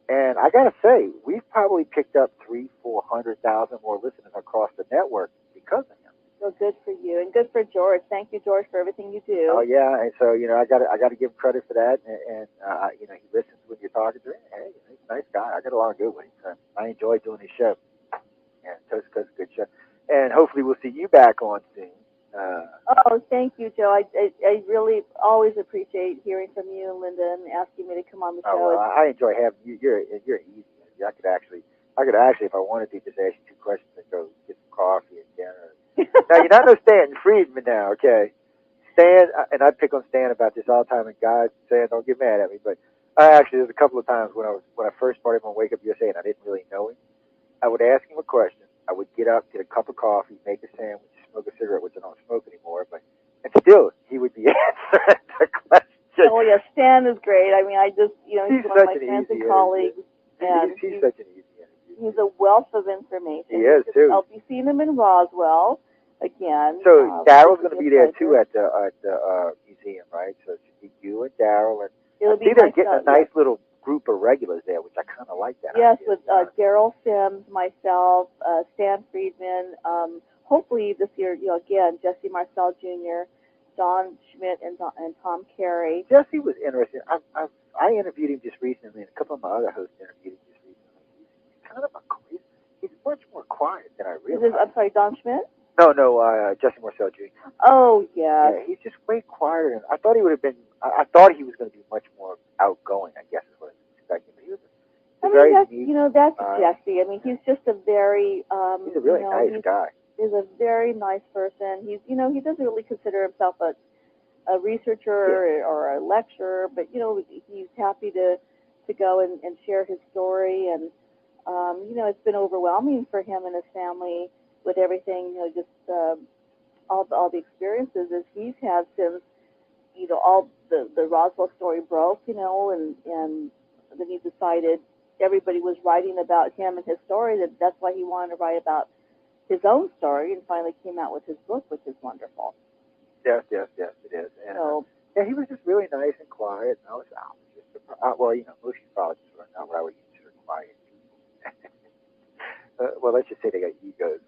And I got to say, we've probably picked up 300,000-400,000 more listeners across the network because of him. So good for you, and good for George. Thank you, George, for everything you do. Oh yeah, and so I got to give him credit for that. And he listens when you're talking to him. Hey, he's a nice guy. I got along good with him. So I enjoy doing his show. And Toast to Coast is a good show. And hopefully we'll see you back on soon. Thank you, Joe. I really always appreciate hearing from you and Linda and asking me to come on the show. Oh, well, I enjoy having you. You're easy. I could actually, if I wanted to, just ask you 2 questions and go get some coffee and dinner. Now you're not no Stanton Friedman now, okay? Stan, and I pick on Stan about this all the time. And guys, Stan, don't get mad at me, but there's a couple of times when I first started on Wake Up USA and I didn't really know him. I would ask him a question. I would get up, get a cup of coffee, make a sandwich, smoke a cigarette, which I don't smoke anymore, and still he would be answering the question. Oh yeah, Stan is great. I mean, he's one of my friends and colleagues. And he's such an easy interview. He's a wealth of information. He is too. I'll be seeing him in Roswell again. So Daryl's going to be there too at the museum, right? So it should be you and Daryl, and I see they're getting a nice little group of regulars there, which I kind of like that. Yes, idea. with Daryl Sims, myself, Stan Friedman. Hopefully this year, again, Jesse Marcel Jr., Don Schmidt, and Tom Carey. Jesse was interesting. I interviewed him just recently, and a couple of my other hosts interviewed him just recently. He's kind of he's much more quiet than I realized. I'm sorry, Don Schmidt? No, Jesse Marcel Jr. Oh, yeah. Yeah, he's just way quieter. And I thought he would have been. I thought he was going to be much more outgoing. I guess is what I was expecting. But he was. That's Jesse. I mean, he's just a very. He's a really nice guy. He's a very nice person. He doesn't really consider himself a researcher or a lecturer, but he's happy to go and share his story. And it's been overwhelming for him and his family with everything. Just all the experiences as he's had since all the Roswell story broke. And then he decided everybody was writing about him and his story. That's why he wanted to write about his own story, and finally came out with his book, which is wonderful. Yes, it is. And So yeah, he was just really nice and quiet. And I was just surprised. Well, most ufologists are not what I would consider quiet people. Well, let's just say they got egos.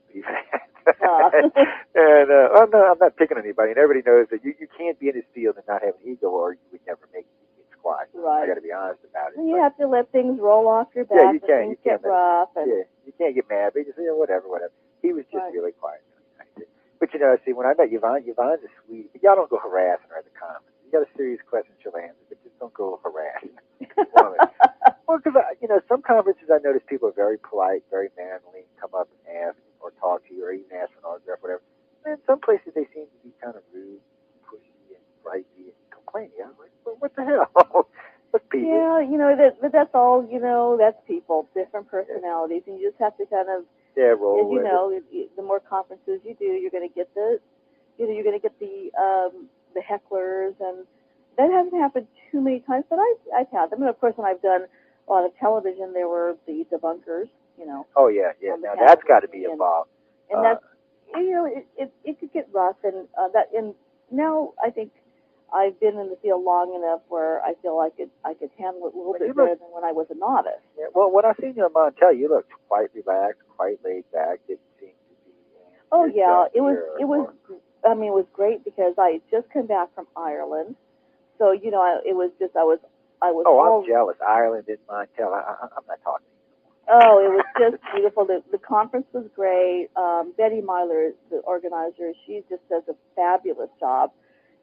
And I'm not picking on anybody. And everybody knows that you can't be in this field and not have an ego, or you would never make it squat. right. I got to be honest about it. And you have to let things roll off your back. Yeah, you can't. Things get rough. And, yeah, you can't get mad. But you say, whatever. He was just right. really quiet. But see, when I met Yvonne's a sweet. Y'all don't go harassing her at the comments. You got a serious question she'll answer, but just don't go harassing. Well, because some conferences I notice people are very polite, very manly, come up and ask or talk to you, or even ask for an autograph, whatever. And in some places they seem to be kind of rude, pushy, and gripey, and complaining. I'm like, well, what the hell? Look, people. Yeah, that's all. That's people, different personalities, and you just have to kind of. Roll with it. The more conferences you do, you're going to get the hecklers, and that hasn't happened too many times, but I've had them. And of course, when I've done a lot of television, there were the debunkers. Oh yeah. Now that's got to be involved. And that's it could get rough, and now I think I've been in the field long enough where I feel like I could handle it a little bit better than when I was a novice. Yeah, well, when I seen you in Montaldo, you looked quite relaxed, quite laid back. Didn't seem to be. Oh yeah, it was. I mean, it was great because I had just come back from Ireland, so it was just I was. Oh, I'm jealous. Ireland and Montaldo. I'm not talking. Oh, it was just beautiful. The conference was great. Betty Myler, the organizer, she just does a fabulous job.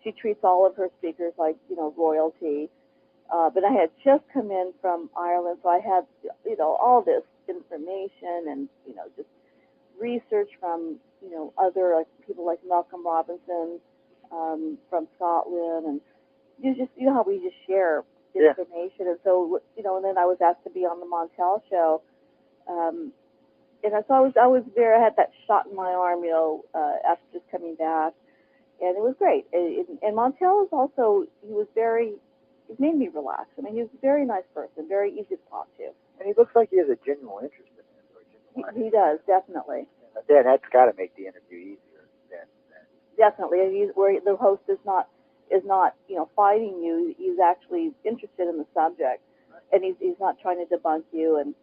She treats all of her speakers like royalty. But I had just come in from Ireland, so I had all this information and just research from other people like Malcolm Robinson from Scotland, and how we just share information. And so and then I was asked to be on the Montaldo show. And so I was there. I had that shot in my arm, after just coming back, and it was great. And Montaldo is also, it made me relax. I mean, he was a very nice person, very easy to talk to. And he looks like he has a genuine interest in it. He does, definitely. Yeah, that's got to make the interview easier. Definitely, where the host is not fighting you. He's actually interested in the subject, and he's not trying to debunk you. And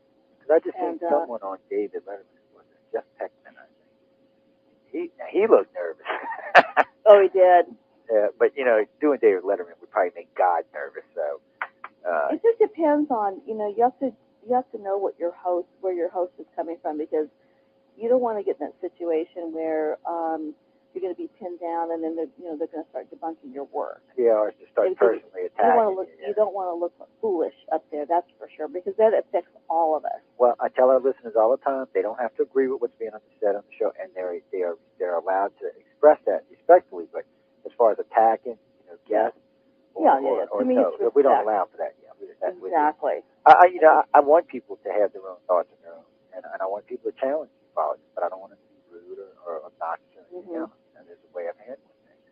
I just seen someone on David Letterman, was it Jeff Peckman, I think. He looked nervous. Oh, he did. Yeah, but doing David Letterman would probably make God nervous. So it just depends on you have to know where your host is coming from, because you don't want to get in that situation where you're going to be pinned down, and then they're going to start debunking your work. Yeah, or just start personally attacking. You don't want to look foolish up there, that's for sure, because that affects all of us. Well, I tell our listeners all the time, they don't have to agree with what's being said on the show, and they're allowed to express that respectfully. But as far as attacking, guests, or to me, no, we don't allow for that. Yeah, exactly. I want people to have their own thoughts and their own, and I want people to challenge ufologists, but I don't want them to be rude or obnoxious or anything else. And there's a way of handling things.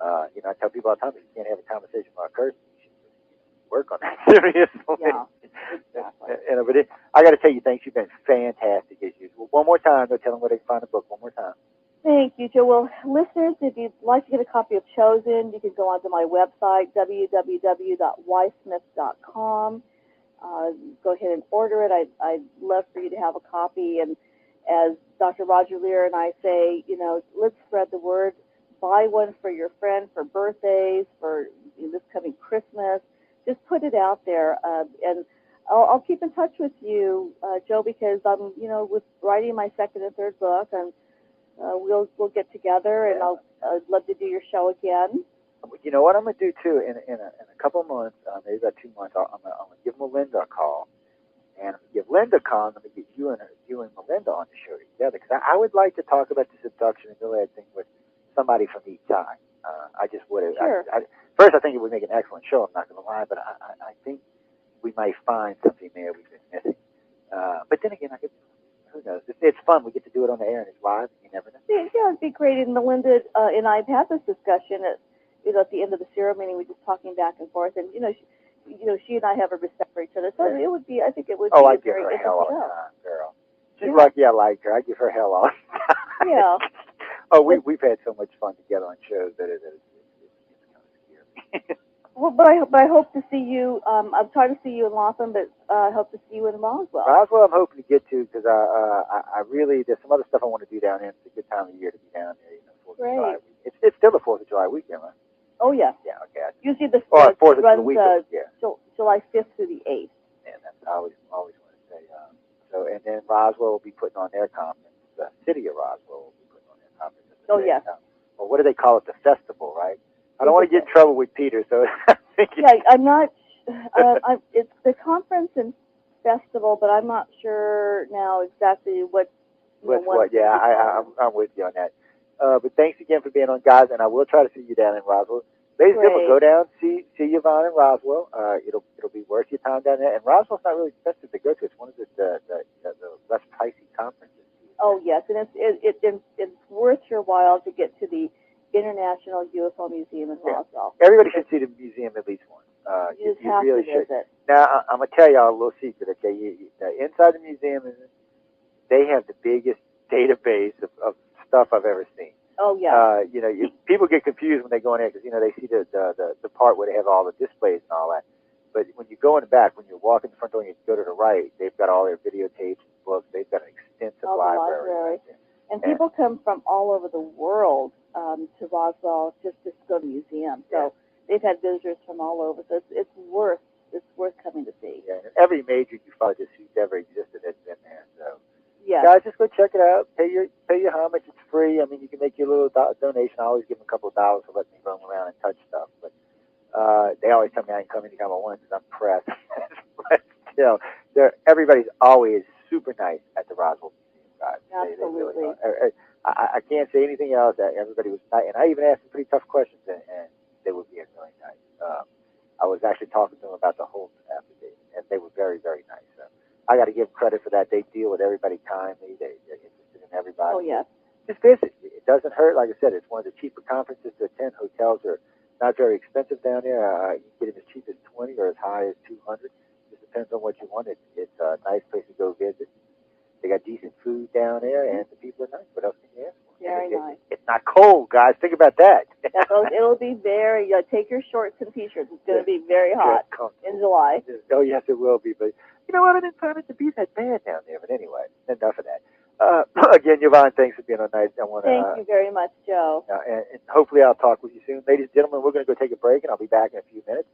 I tell people all the time, if you can't have a conversation about cursing, you should work on that seriously. Yeah, exactly. But I got to tell you, thanks. You've been fantastic as usual. One more time, go tell them where they can find the book. One more time. Thank you, Joe. Well, listeners, if you'd like to get a copy of Chosen, you can go onto my website, www.ysmith.com. Go ahead and order it. I'd love for you to have a copy. And as Dr. Roger Lear and I say, let's spread the word. Buy one for your friend for birthdays, for this coming Christmas. Just put it out there. And I'll keep in touch with you, Joe, because I'm, with writing my second and third book, and we'll get together, and I'd love to do your show again. You know what I'm going to do, too, in a couple of months, maybe about 2 months, I'm going to give Melinda a call. And I'm going to give Linda a call, and I'm going to get you and Melinda on the show together. Because I would like to talk about this abduction and Gilead thing with somebody from each side. I just would have. Sure. First, I think it would make an excellent show, I'm not going to lie, but I think we might find something there we've been missing. But then again, who knows? It's fun. We get to do it on the air, and it's live, and you never know. Yeah, it'd be great. And Melinda and I've had this discussion at the end of the CERO meeting. We're just talking back and forth, and she and I have a respect for each other, so it would be. I think it would Oh, be I a give very her hell all interesting the show. time, girl. She's lucky I like her. I give her hell all the time. Yeah. Oh, we've had so much fun together on shows that it's kind of scary. Well, but I hope to see you. I'm trying to see you in Laughlin, but I hope to see you in Roswell. Roswell, I'm hoping to get to because I really there's some other stuff I want to do down there. It's a good time of year to be down there. 4th of July. It's still the 4th of July weekend, right? Oh yeah. Yeah. Okay. Usually the 4th of runs weekend. Yeah. July 5th through the 8th. And that's I always want to say. So and then Roswell will be putting on their conference. The city of Roswell will be putting on their conference. Oh yes. Well, what do they call it? The festival, right? I don't want to get in trouble with Peter, so yeah, I'm not. It's the conference and festival, but I'm not sure now exactly what. What? Yeah, I'm with you on that. But thanks again for being on, guys, and I will try to see you down in Roswell. Ladies and gentlemen, go down, see Yvonne in Roswell. It'll be worth your time down there. And Roswell's not really expensive to go to. It's one of the less pricey conferences. Oh yes, and it's worth your while to get to the International UFO Museum in Roswell. Everybody should see the museum at least once. You have really to visit. Now, I'm going to tell y'all a little secret, okay? Inside the museum, they have the biggest database of stuff I've ever seen. Oh, yeah. People get confused when they go in there because, they see the part where they have all the displays and all that. But when you go in the back, when you walk in the front door and you go to the right, they've got all their videotapes and books. They've got an extensive library. And people come from all over the world to Roswell just to go to the museum. So they've had visitors from all over. So it's worth coming to see. Yeah, and every major ufologist who's ever existed has been there. So guys, just go check it out. Pay your homage. It's free. I mean, you can make your little donation. I always give them a couple of dollars for letting me roam around and touch stuff. But they always tell me I can come anytime I want because I'm pressed. But everybody's always super nice at the Roswell Museum, guys. Absolutely. They really I can't say anything else. Everybody was nice, and I even asked them pretty tough questions, and they were being really nice. I was actually talking to them about the whole affidavit, and they were very, very nice. So I got to give credit for that. They deal with everybody kindly. They're interested in everybody. Oh, yes. Just visit. It doesn't hurt. Like I said, it's one of the cheaper conferences to attend. Hotels are not very expensive down there. You can get it as cheap as $20 or as high as $200. Just depends on what you want. It's a nice place to go visit. They got decent food down there, and the people are nice. What else can you ask for? Very nice. It's not cold, guys. Think about that. It'll be very. Take your shorts and t-shirts. It's going to be very hot in July. Oh yes, it will be. But you know what? I didn't find it to be that bad down there. But anyway, enough of that. Again, Yvonne, thanks for being on night. Thank you very much, Joe. And hopefully I'll talk with you soon. Ladies and gentlemen, we're going to go take a break, and I'll be back in a few minutes.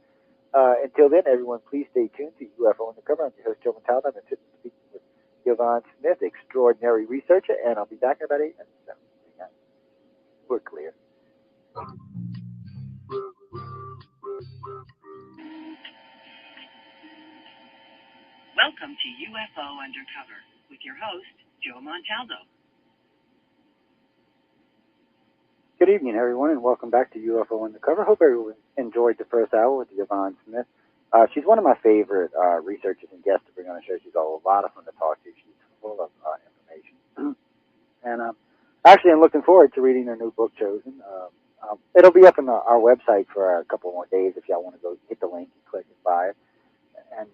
Until then, everyone, please stay tuned to UFO Undercover. I'm your host, Joe Montaldo. I'm speaking with Yvonne Smith, extraordinary researcher, and I'll be back in about 8 minutes. So, we're clear. Welcome to UFO Undercover with your host, Joe Montaldo. Good evening, everyone, and welcome back to UFO Undercover. Hope everyone enjoyed the first hour with Yvonne Smith. She's one of my favorite researchers and guests to bring on the show. She's got a lot of fun to talk to. She's full of information. And actually, I'm looking forward to reading her new book, Chosen. It'll be up on our website for a couple more days if y'all want to go hit the link and click and buy it. And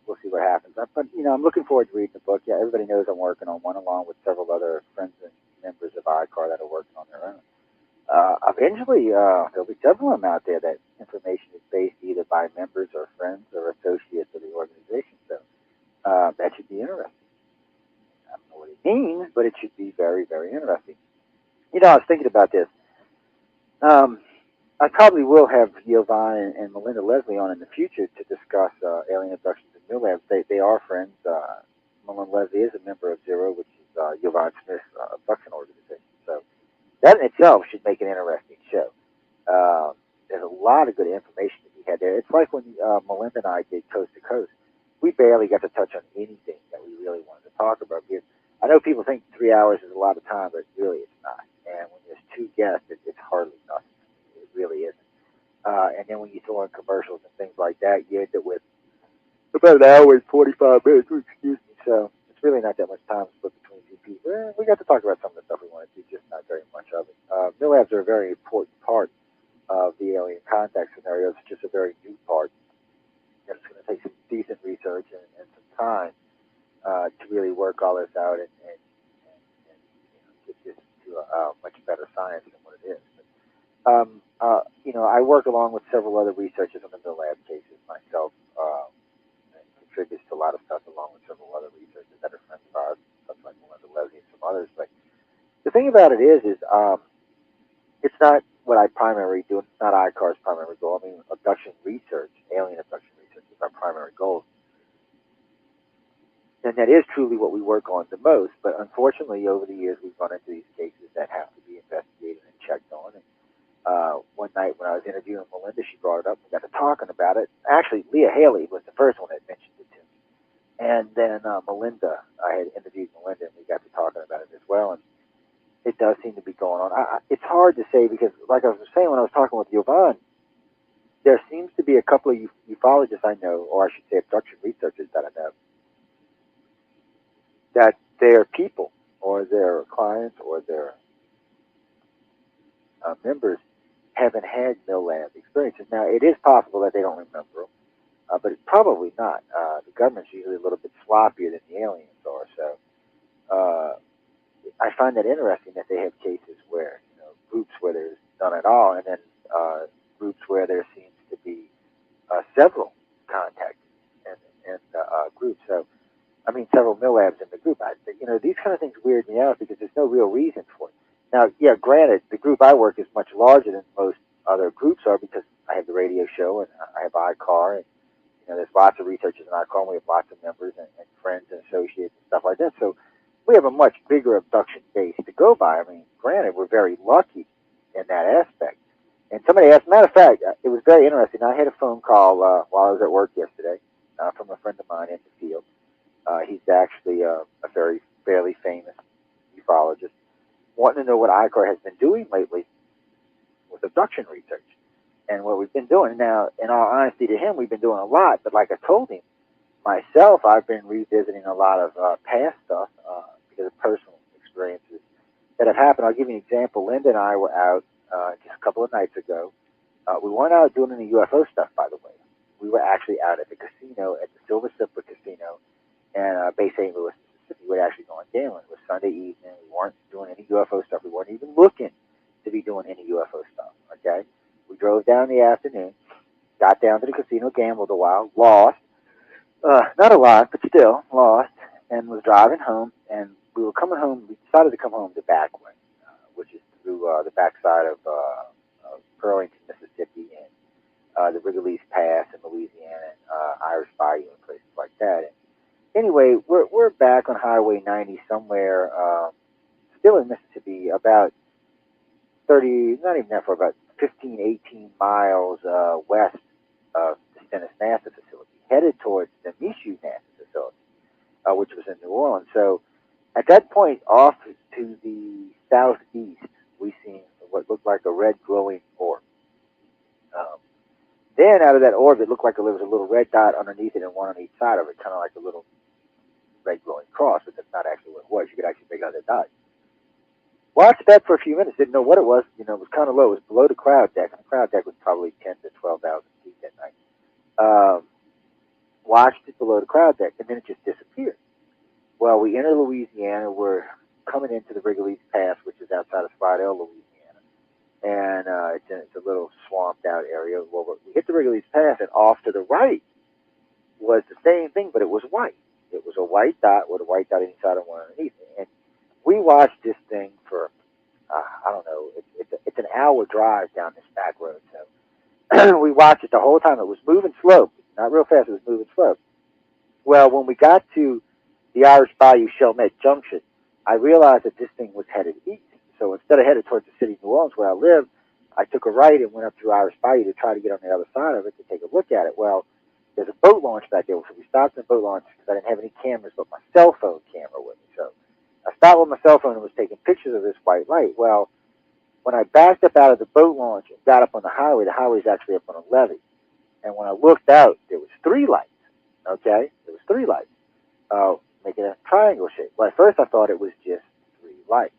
we'll see what happens. But, I'm looking forward to reading the book. Yeah, everybody knows I'm working on one along with several other friends and members of ICAR that are working on their own. Eventually, there'll be several of them out there that information is based either by members or friends or associates of the organization. So that should be interesting. I don't know what it means, but it should be very, very interesting. I was thinking about this. I probably will have Yvonne and Melinda Leslie on in the future to discuss alien abductions and new labs. They are friends. Melinda Leslie is a member of Zero, which is Yvonne Smith's abduction organization. So that in itself should make an interesting show. There's a lot of good information to be had there. It's like when Melinda and I did Coast to Coast. We barely got to touch on anything that we really wanted to talk about. Because I know people think 3 hours is a lot of time, but really it's not. And when there's two guests, it's hardly nothing. It really isn't. And then when you throw in commercials and things like that, you end up with about an hour and 45 minutes. Excuse me. So it's really not that much time split between two people. We got to talk about some of the stuff we wanted to, just not very much of it. MILABs are a very important part of the alien contact scenario. It's just a very new part. time to really work all this out and get this to a much better science than what it is. I work along with several other researchers on the Mill Lab cases myself, and contributes to a lot of stuff along with several other researchers that are friends of ours, such like Melinda Leslie and some others. But the thing about it is it's not what I primarily do. It's not ICAR's primary goal. I mean, abduction research, alien abduction research is our primary goal. And that is truly what we work on the most. But unfortunately, over the years, we've run into these cases that have to be investigated and checked on. And one night when I was interviewing Melinda, she brought it up. We got to talking about it. Actually, Leah Haley was the first one that mentioned it to me. And then Melinda, I had interviewed Melinda, and we got to talking about it as well. And it does seem to be going on. It's hard to say because, like I was saying when I was talking with Yvonne, there seems to be a couple of ufologists I know, or I should say abduction researchers that I know, that their people or their clients or their members haven't had Mill Lab experiences. Now, it is possible that they don't remember them, but it's probably not. The government's usually a little bit sloppier than the aliens are, so I find that interesting that they have cases where, groups where there's none at all, and then groups where there seems to be several contacts in groups. So, I mean, several Mill Labs in the group. These kind of things weird me out because there's no real reason for it. Now, yeah, granted, the group I work is much larger than most other groups are because I have the radio show and I have ICAR, and there's lots of researchers in ICAR, and we have lots of members and friends and associates and stuff like that. So we have a much bigger abduction base to go by. I mean, granted, we're very lucky in that aspect. And somebody asked, matter of fact, it was very interesting. I had a phone call while I was at work yesterday from a friend of mine in the field. He's actually a very fairly famous ufologist, wanting to know what ICAR has been doing lately with abduction research and what we've been doing. Now, in all honesty to him, we've been doing a lot, but like I told him, myself, I've been revisiting a lot of past stuff because of personal experiences that have happened. I'll give you an example. Linda and I were out just a couple of nights ago. We weren't out doing any UFO stuff, by the way. We were actually out at the casino, at the Silver Slipper Casino in Bay St. Louis, Mississippi. We were actually going gambling. It was Sunday evening. We weren't doing any UFO stuff. We weren't even looking to be doing any UFO stuff, okay? We drove down in the afternoon, got down to the casino, gambled a while, lost. Not a lot, but still lost, and was driving home, and we were coming home. We decided to come home the back way, which is through the backside of Burlington, Mississippi, and the Wrigley's Pass in Louisiana, and Irish Bayou, and places like that. And anyway, we're back on Highway 90 somewhere, still in Mississippi, about 30, not even that far, about 15, 18 miles west of the Stennis NASA facility, headed towards the Michoud NASA facility, which was in New Orleans. So at that point, off to the southeast, we seen what looked like a red glowing orb. Then out of that orb, it looked like there was a little red dot underneath it and one on each side of it, kind of like a little red glowing cross, but that's not actually what it was. You could actually make out the dot. Watched that for a few minutes, didn't know what it was. It was kind of low. It was below the crowd deck, and the crowd deck was probably 10 to 12,000 feet that night. Watched it below the crowd deck, and then it just disappeared. Well, we enter Louisiana. We're coming into the Wrigley's Pass, which is outside of Slidell, Louisiana. And it's a little swamped out area. Well, we hit the Wrigley's Pass, and off to the right was the same thing, but it was white. It was a white dot with a white dot inside and one underneath it. And we watched this thing for, I don't know, it's an hour drive down this back road. So we watched it the whole time. It was moving slow, not real fast. It was moving slow. Well, when we got to the Irish Bayou Chalmette Junction, I realized that this thing was headed east. So instead of headed towards the city of New Orleans where I live, I took a right and went up through Irish Bayou to try to get on the other side of it to take a look at it. Well, there's a boat launch back there, so we stopped in the boat launch because I didn't have any cameras but my cell phone camera with me. So I stopped with my cell phone and was taking pictures of this white light. Well, when I backed up out of the boat launch and got up on the highway's actually up on a levee. And when I looked out, there was three lights, okay? There was three lights, making a triangle shape. Well, at first I thought it was just three lights.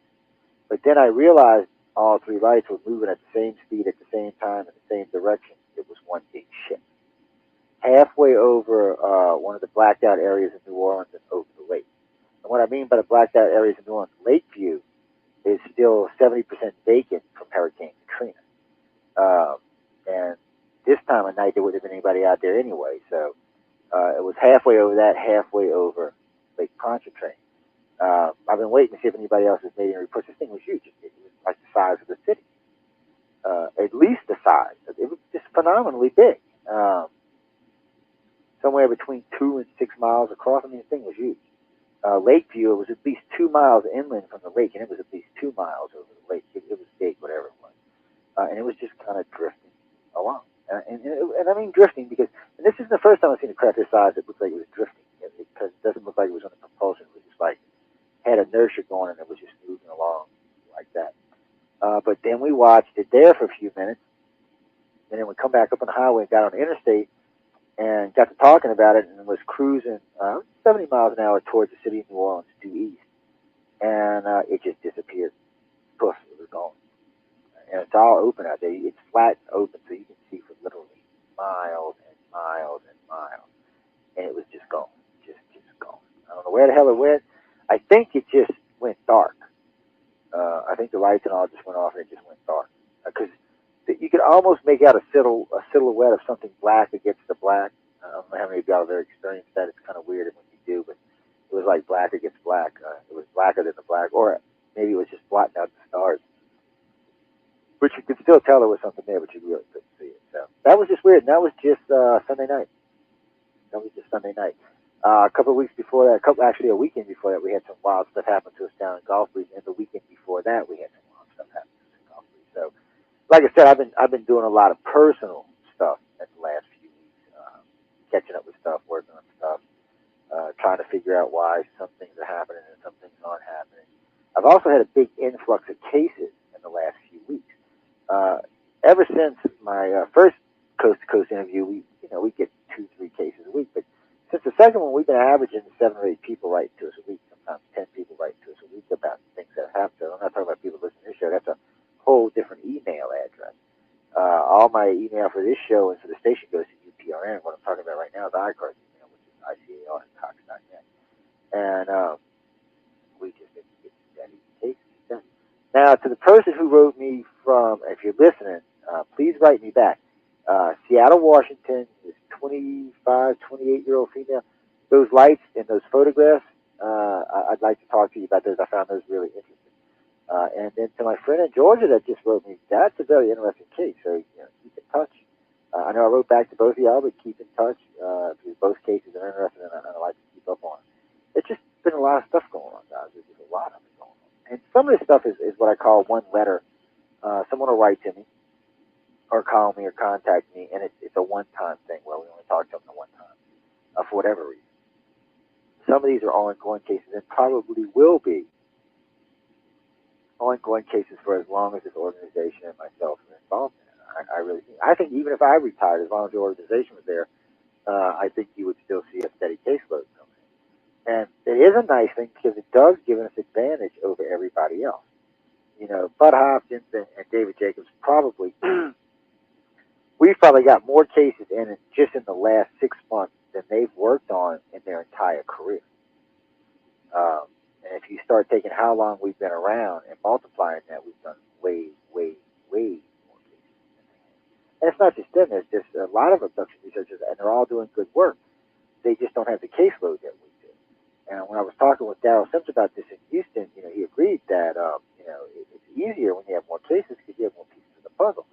But then I realized all three lights were moving at the same speed, at the same time, in the same direction. It was one big ship. halfway over one of the blacked out areas in New Orleans and over the lake. And what I mean by the blacked out areas in New Orleans, Lakeview is still 70% vacant from Hurricane Katrina. And this time of night, there wouldn't have been anybody out there anyway. So it was halfway over that, halfway over Lake Pontchartrain. I've been waiting to see if anybody else has made any reports. This thing was huge. It was like the size of the city. At least the size. It was just phenomenally big. Somewhere between 2 and 6 miles across. I mean, the thing was huge. Lakeview, it was at least 2 miles inland from the lake, and it was at least 2 miles over the lake. It was big, whatever it was. And it was just kind of drifting along. And I mean drifting because, and this isn't the first time I've seen a craft this size that looked like it was drifting. Because it doesn't look like it was under propulsion. It was just like, had inertia going and it was just moving along like that. But then we watched it there for a few minutes. And then we come back up on the highway and got on the interstate and got to talking about it and was cruising 70 miles an hour towards the city of New Orleans due east. And it just disappeared. Poof, it was gone. And it's all open out there. It's flat and open, so you can see for literally miles and miles and miles. And it was just gone. Just gone. I don't know where the hell it went. I think it just went dark. I think the lights and all just went off and it just went dark. Because you could almost make out a silhouette of something black against the black. I don't know how many of y'all have ever experienced that. It's kind of weird when you do, but it was like black against black. It was blacker than the black, or maybe it was just blotting out the stars. But you could still tell there was something there, but you really couldn't see it. So that was just weird. And that was just Sunday night. A couple of weeks before that, actually a weekend before that, we had some wild stuff happen to us down in Gulf Breeze. And the weekend before that, we had some wild stuff happen to us in Gulf Breeze. So, like I said, I've been doing a lot of personal stuff in the last few weeks, catching up with stuff, working on stuff, trying to figure out why some things are happening and some things aren't happening. I've also had a big influx of cases in the last few weeks. Ever since my first coast to coast interview, we get 2-3 cases a week, but since the second one, we've been averaging 7 or 8 people writing to us a week, sometimes 10 people writing to us a week about things that happen. So I'm not talking about people listening to this show. That's a whole different email address. All my email for this show and for the station goes to UPRN. What I'm talking about right now is iCar's email, which is ICAR@cox.net. And we just get steady cases done. Now, to the person who wrote me from, if you're listening, please write me back. Seattle, Washington, this 25, 28-year-old female. Those lights and those photographs, I'd like to talk to you about those. I found those really interesting. And then to my friend in Georgia that just wrote me, that's a very interesting case. So, keep in touch. I know I wrote back to both of y'all, but keep in touch. Because both cases are interesting, and I'd like to keep up on it. It's just been a lot of stuff going on, guys. There's just a lot of it going on. And some of this stuff is what I call one letter. Someone will write to me, or call me, or contact me, and it's a one-time thing where we only talk to them at one time, for whatever reason. Some of these are ongoing cases, and probably will be ongoing cases for as long as this organization and myself are involved in it. I really think. I think even if I retired, as long as the organization was there, I think you would still see a steady caseload coming in. And it is a nice thing because it does give us advantage over everybody else. Bud Hopkins and David Jacobs probably. We've probably got more cases in just in the last 6 months than they've worked on in their entire career. And if you start taking how long we've been around and multiplying that, we've done way, way, way more cases. And it's not just them. There's just a lot of abduction researchers, and they're all doing good work. They just don't have the caseload that we do. And when I was talking with Darryl Sims about this in Houston, he agreed that it's easier when you have more cases because you have more pieces of the puzzle.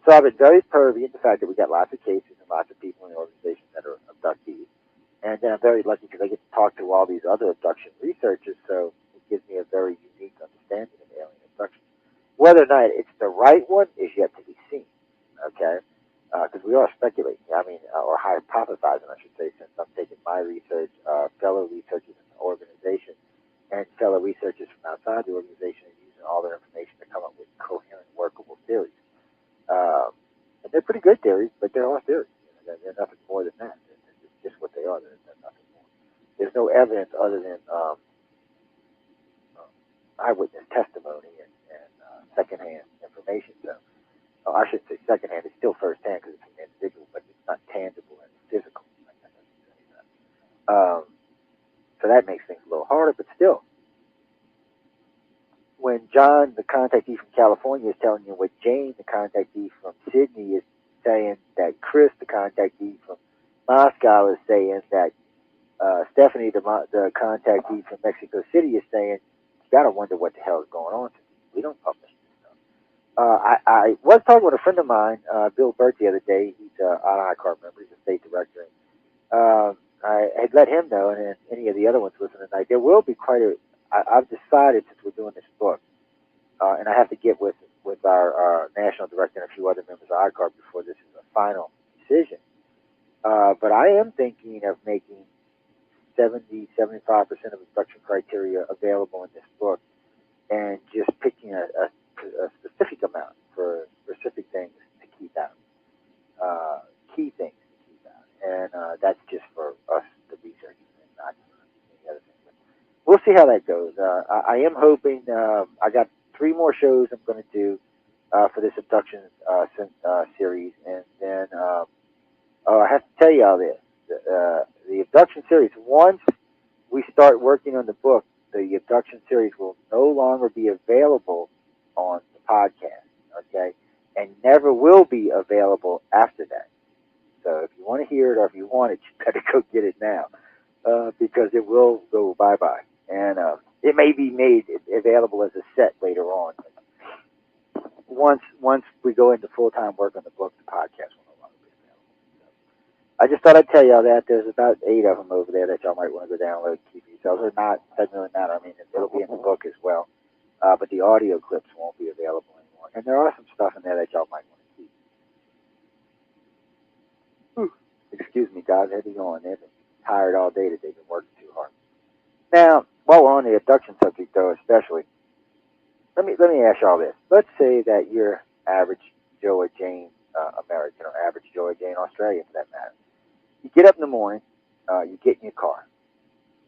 So I've been very pervy in the fact that we got lots of cases and lots of people in the organization that are abductees. And then I'm very lucky because I get to talk to all these other abduction researchers, so it gives me a very unique understanding of alien abduction. Whether or not it's the right one is yet to be seen, okay? Because we are speculating, or hypothesizing, I should say, since I'm taking my research, fellow researchers in the organization, and fellow researchers from outside the organization, and using all their information to come up with coherent, workable theories. And they're pretty good theories, but they're all theories. They're nothing more than that. It's just what they are. They're nothing more. There's no evidence other than eyewitness testimony and secondhand information. So I shouldn't say secondhand. It's still firsthand because it's an individual, but it's not tangible and physical. So that makes things a little harder, but still. When John, the contactee from California, is telling you what Jane, the contactee from Sydney, is saying, that Chris, the contactee from Moscow, is saying, that Stephanie, the contactee from Mexico City, is saying, you got to wonder what the hell is going on. We don't publish this stuff. I was talking with a friend of mine, Bill Burt, the other day. He's an ICAR member. He's a state director. I had let him know, and any of the other ones listening tonight, there will be quite a. I've decided, since we're doing this book, and I have to get with our national director and a few other members of ICAR before this is a final decision. But I am thinking of making 75% of abduction criteria available in this book, and just picking a specific amount for specific things to keep out, key things to keep out, and that's just for us, the researchers, and not any other thing. But we'll see how that goes. I am hoping. I got 3 more shows I'm going to do for this abduction series, and then I have to tell you all this. The abduction series, once we start working on the book, the abduction series will no longer be available on the podcast, okay? And never will be available after that. So if you want to hear it, or if you want it, you better go get it now, because it will go bye-bye. And it may be made available as a set later on. Once we go into full-time work on the book, the podcast will no longer be available. So I just thought I'd tell y'all that. There's about 8 of them over there that y'all might want to go download and keep yourselves, or not. Doesn't really matter. I mean, it'll be in the book as well. But the audio clips won't be available anymore. And there are some stuff in there that y'all might want to keep. Whew. Excuse me, guys. They've been going. They've been tired all day today. They've been working too hard. Now, while we're on the abduction subject, though, especially, let me ask y'all this. Let's say that you're average Joe or Jane American, or average Joe or Jane Australian, for that matter. You get up in the morning, you get in your car,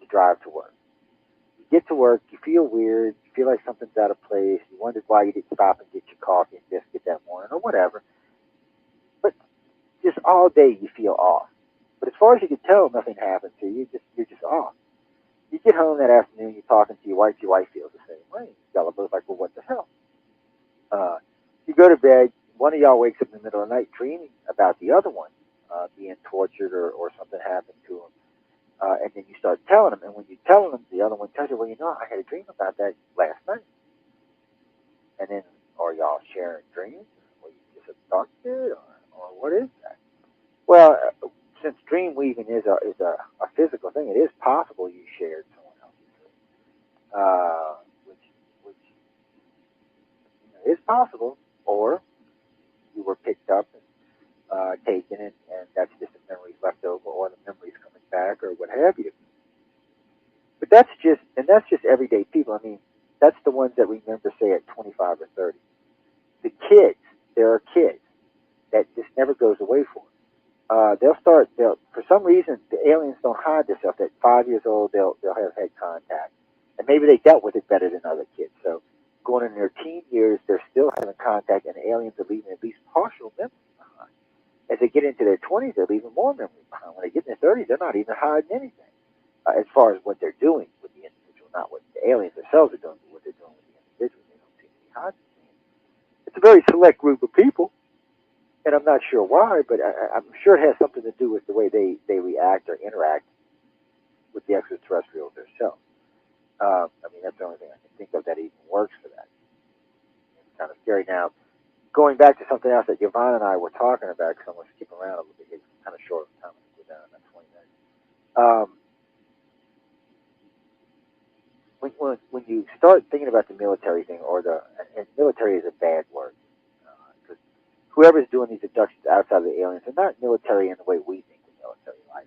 you drive to work. You get to work, you feel weird, you feel like something's out of place, you wondered why you didn't stop and get your coffee and biscuit that morning, or whatever. But just all day you feel off. But as far as you can tell, nothing happened to you. You're just off. You get home that afternoon, you're talking to your wife feels the same way. Y'all are both like, well, what the hell? You go to bed, one of y'all wakes up in the middle of the night dreaming about the other one being tortured, or something happened to him. And then you start telling them, and when you're telling them, the other one tells you, well, I had a dream about that last night. And then, are y'all sharing dreams? Or you just abducted, or what is that? Well, since dream weaving is a physical thing, it is possible you shared someone else's dream, which is possible, or you were picked up and taken, and that's just the memories left over, or the memories coming back, or what have you. But that's just everyday people. I mean, that's the ones that remember, say, at 25 or 30. The kids, there are kids that just never goes away for them. For some reason, the aliens don't hide themselves. At 5 years old, they'll have had contact. And maybe they dealt with it better than other kids. So going in their teen years, they're still having contact, and the aliens are leaving at least partial memories behind. As they get into their 20s, they're leaving more memories behind. When they get in their 30s, they're not even hiding anything as far as what they're doing with the individual, not what the aliens themselves are doing, but what they're doing with the individual. They don't seem to be hiding things. It's a very select group of people. And I'm not sure why, but I'm sure it has something to do with the way they react or interact with the extraterrestrials themselves. I mean, that's the only thing I can think of that even works for that. It's kind of scary. Now, going back to something else that Yvonne and I were talking about, because I'm going to skip around a little bit. It's kind of short of time. We're down about 20 minutes. When you start thinking about the military thing, and military is a bad word, because whoever's doing these abductions outside of the aliens are not military in the way we think of military, like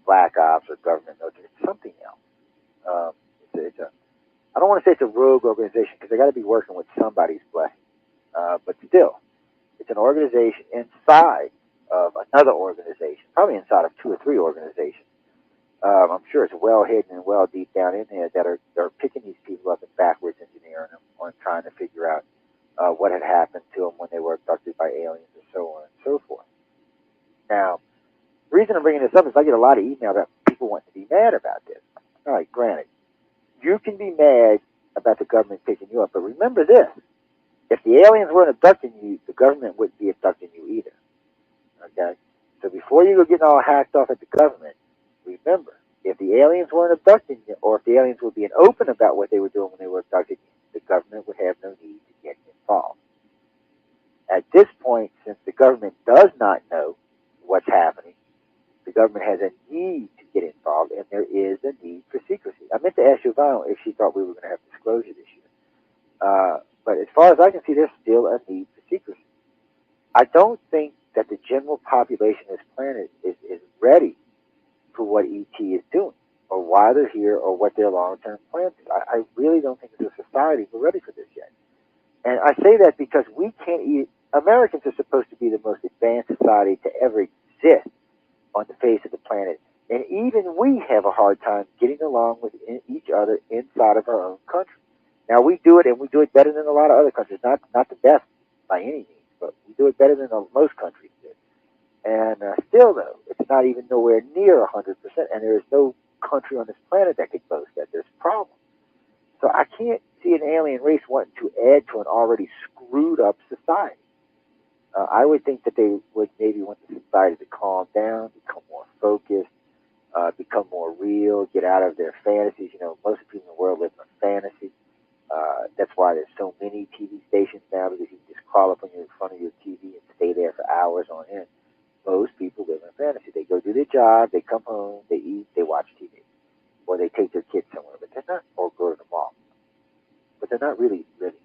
black ops or government military. It's something else. I don't want to say it's a rogue organization, because they got to be working with somebody's blessing. But still, it's an organization inside of another organization, probably inside of 2 or 3 organizations. I'm sure it's well hidden and well deep down in there that are picking these people up and backwards engineering them, or trying to figure out what had happened to them when they were abducted by aliens, and so on and so forth. Now, the reason I'm bringing this up is I get a lot of email that people want to be mad about this. All right, granted, you can be mad about the government picking you up, but remember this: if the aliens weren't abducting you, the government wouldn't be abducting you either. Okay, so before you go getting all hacked off at the government, remember, if the aliens weren't abducting you, or if the aliens were being open about what they were doing when they were abducting you, the government would have no need to get involved. At this point, since the government does not know what's happening, the government has a need to get involved, and there is a need for secrecy. I meant to ask Yvonne if she thought we were going to have disclosure this year. But as far as I can see, there's still a need for secrecy. I don't think that the general population of this planet is ready for what ET is doing, or why they're here, or what their long-term plans are. I really don't think as a society we're ready for this yet. And I say that because we can't eat. Americans are supposed to be the most advanced society to ever exist on the face of the planet. And even we have a hard time getting along with each other inside of our own country. Now, we do it, and we do it better than a lot of other countries. Not the best by any means, but we do it better than most countries do. And still, though, it's not even nowhere near 100%, and there is no country on this planet that could boast that there's problems. So I can't see an alien race wanting to add to an already screwed up society. I would think that they would maybe want the society to calm down, become more focused, become more real, get out of their fantasies. You know, most people in the world live in a fantasy. That's why there's so many TV stations now, because you can just crawl up on in front of your TV and stay there for hours on end. Most people live in a fantasy. They go do their job, they come home, they eat, they watch TV, or they take their kids somewhere, but they're not, or go to the mall. But they're not really living.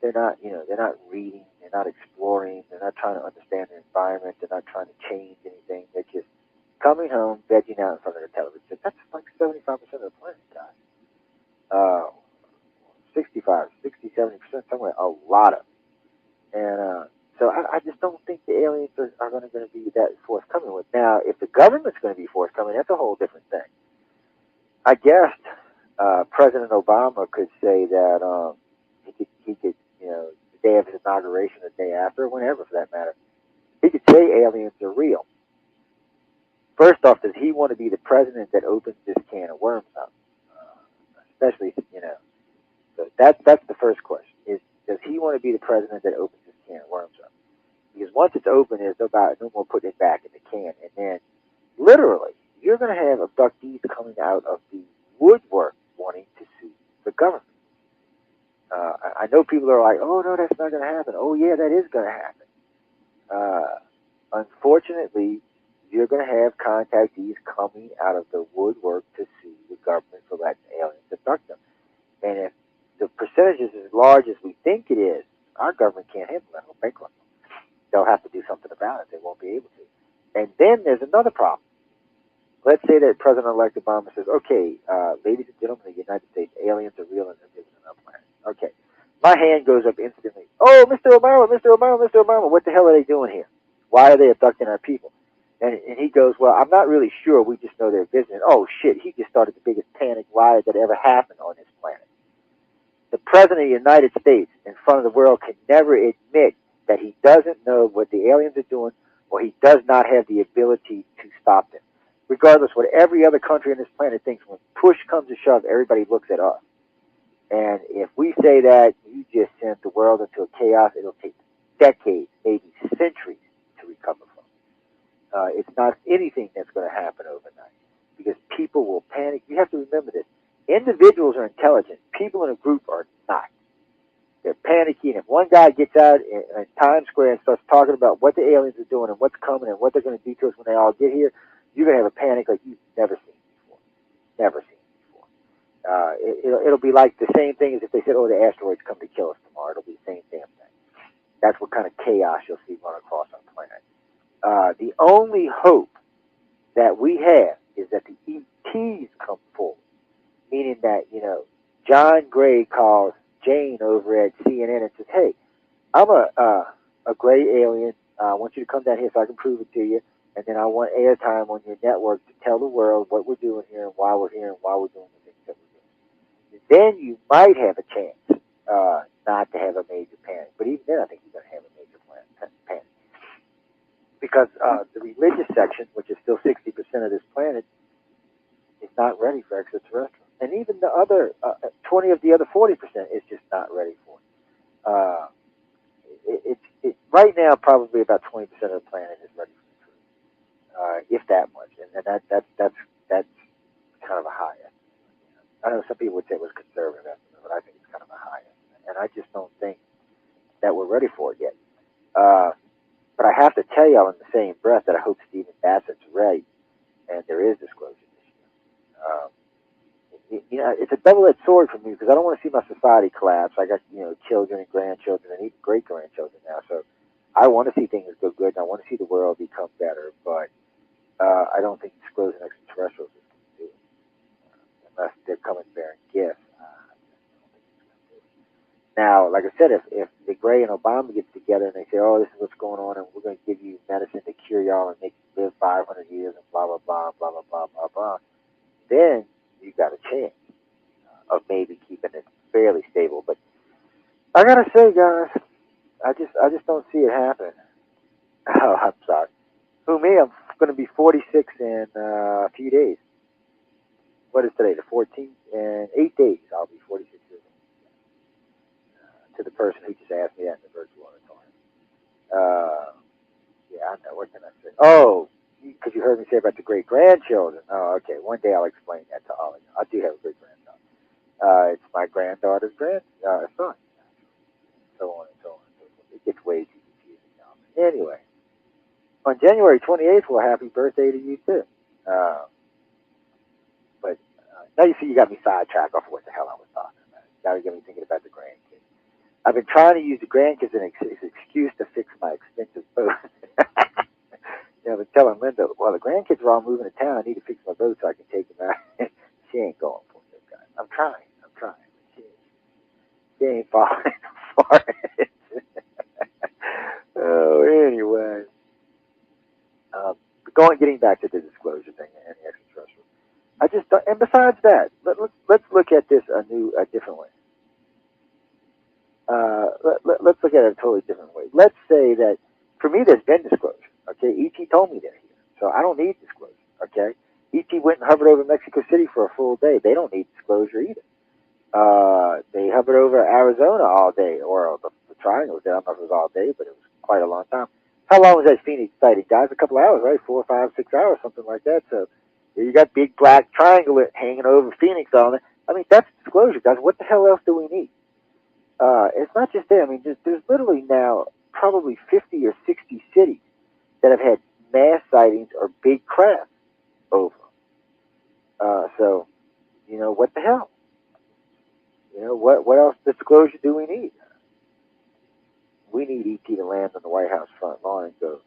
They're not, they're not reading, they're not exploring, they're not trying to understand the environment, they're not trying to change anything. They're just coming home, vegging out in front of the television. That's like 75% of the planet, guys. 65, 60, 70%, somewhere, a lot of it. And so I just don't think the aliens are going to be that forthcoming with. Now, if the government's going to be forthcoming, that's a whole different thing. I guess President Obama could say that he could, the day of his inauguration, the day after, whenever for that matter, he could say aliens are real. First off, does he want to be the president that opens this can of worms up? Especially, so that's the first question: is does he want to be the president that opens this can of worms up? Because once it's open, there's no more putting it back in the can, and then literally you're going to have abductees coming out of the woodwork wanting to sue the government. I know people are like, oh, no, that's not going to happen. Oh, yeah, that is going to happen. Unfortunately, you're going to have contactees coming out of the woodwork to sue the government for letting aliens abduct them. And if the percentage is as large as we think it is, our government can't handle that. It'll bankrupt them. They'll have to do something about it. They won't be able to. And then there's another problem. Let's say that President-elect Obama says, okay, ladies and gentlemen of the United States, aliens are real and they're living on our planet. Okay. My hand goes up instantly. Oh, Mr. Obama, Mr. Obama, Mr. Obama, what the hell are they doing here? Why are they abducting our people? And he goes, well, I'm not really sure. We just know they're visiting. Oh, shit, he just started the biggest panic riot that ever happened on this planet. The President of the United States in front of the world can never admit that he doesn't know what the aliens are doing, or he does not have the ability to stop them. Regardless, what every other country on this planet thinks, when push comes to shove, everybody looks at us. And if we say that, you just sent the world into a chaos, it'll take decades, maybe centuries to recover from. It's not anything that's going to happen overnight, because people will panic. You have to remember this. Individuals are intelligent. People in a group are not. They're panicking. If one guy gets out in Times Square and starts talking about what the aliens are doing and what's coming and what they're going to do to us when they all get here, you're going to have a panic like you've never seen before. Never seen before. It'll be like the same thing as if they said, oh, the asteroids come to kill us tomorrow. It'll be the same damn thing. That's what kind of chaos you'll see run across our planet. The only hope that we have is that the ETs come forward, meaning that, John Gray calls Jane over at CNN and says, hey, I'm a gray alien. I want you to come down here so I can prove it to you. And then I want airtime on your network to tell the world what we're doing here and why we're here and why we're doing the things that we're doing. Then you might have a chance not to have a major panic. But even then, I think you're going to have a major panic. Because the religious section, which is still 60% of this planet, is not ready for extraterrestrials. And even the other 20 of the other 40% is just not ready for it. Right now, probably about 20% of the planet is ready for the truth, if that much. And that's kind of a high estimate. I know some people would say it was a conservative estimate, but I think it's kind of a high estimate. And I just don't think that we're ready for it yet. But I have to tell y'all in the same breath that I hope Stephen Bassett's right, and there is disclosure this year. It's a double-edged sword for me because I don't want to see my society collapse. I got children and grandchildren and even great grandchildren now, so I want to see things go good and I want to see the world become better. But I don't think disclosing extraterrestrials is going to do it unless they're coming bearing gifts. Now, like I said, if the Gray and Obama gets together and they say, "Oh, this is what's going on, and we're going to give you medicine to cure y'all and make you live 500 years and blah blah blah blah blah blah blah blah," then you got a chance of maybe keeping it fairly stable. But I gotta say, guys, I just don't see it happening. Oh, I'm sorry. Who me? I'm going to be 46 in a few days. What is today? The 14th. In 8 days, I'll be 46 years old. To the person who just asked me that in the virtual auditorium. Yeah, I know. What can I say? Oh, because you heard me say about the great grandchildren. Oh, okay. One day I'll explain that to all of you. I do have a great granddaughter. It's my granddaughter's son. So on and so on and so forth. It gets way too confusing now. Anyway, on January 28th, well, happy birthday to you too. But now you see, you got me sidetracked off of what the hell I was talking about. You got to get me thinking about the grandkids. I've been trying to use the grandkids as an excuse to fix my expensive boat. I've been telling Linda, well, the grandkids are all moving to town. I need to fix my boat so I can take them out. She ain't going for it, guys. I'm trying. She ain't falling for it. Oh, anyway. Getting back to the disclosure thing and the extraterrestrial. And besides that, let's look at this a different way. Let's look at it a totally different way. Let's say that for me, there's been disclosure. Okay, ET told me they're here, so I don't need disclosure. Okay, ET went and hovered over Mexico City for a full day. They don't need disclosure either. They hovered over Arizona all day, or the triangle. I don't know if it was all day, but it was quite a long time. How long was that Phoenix sighting, guys? A couple hours, right? 4, 5, 6 hours, something like that. So you got big black triangle hanging over Phoenix all day. I mean, that's disclosure, guys. What the hell else do we need? It's not just there. I mean, there's literally now probably 50 or 60 cities that have had mass sightings or big craft over. So, what the hell? What else disclosure do we need? We need ET to land on the White House front lawn and go,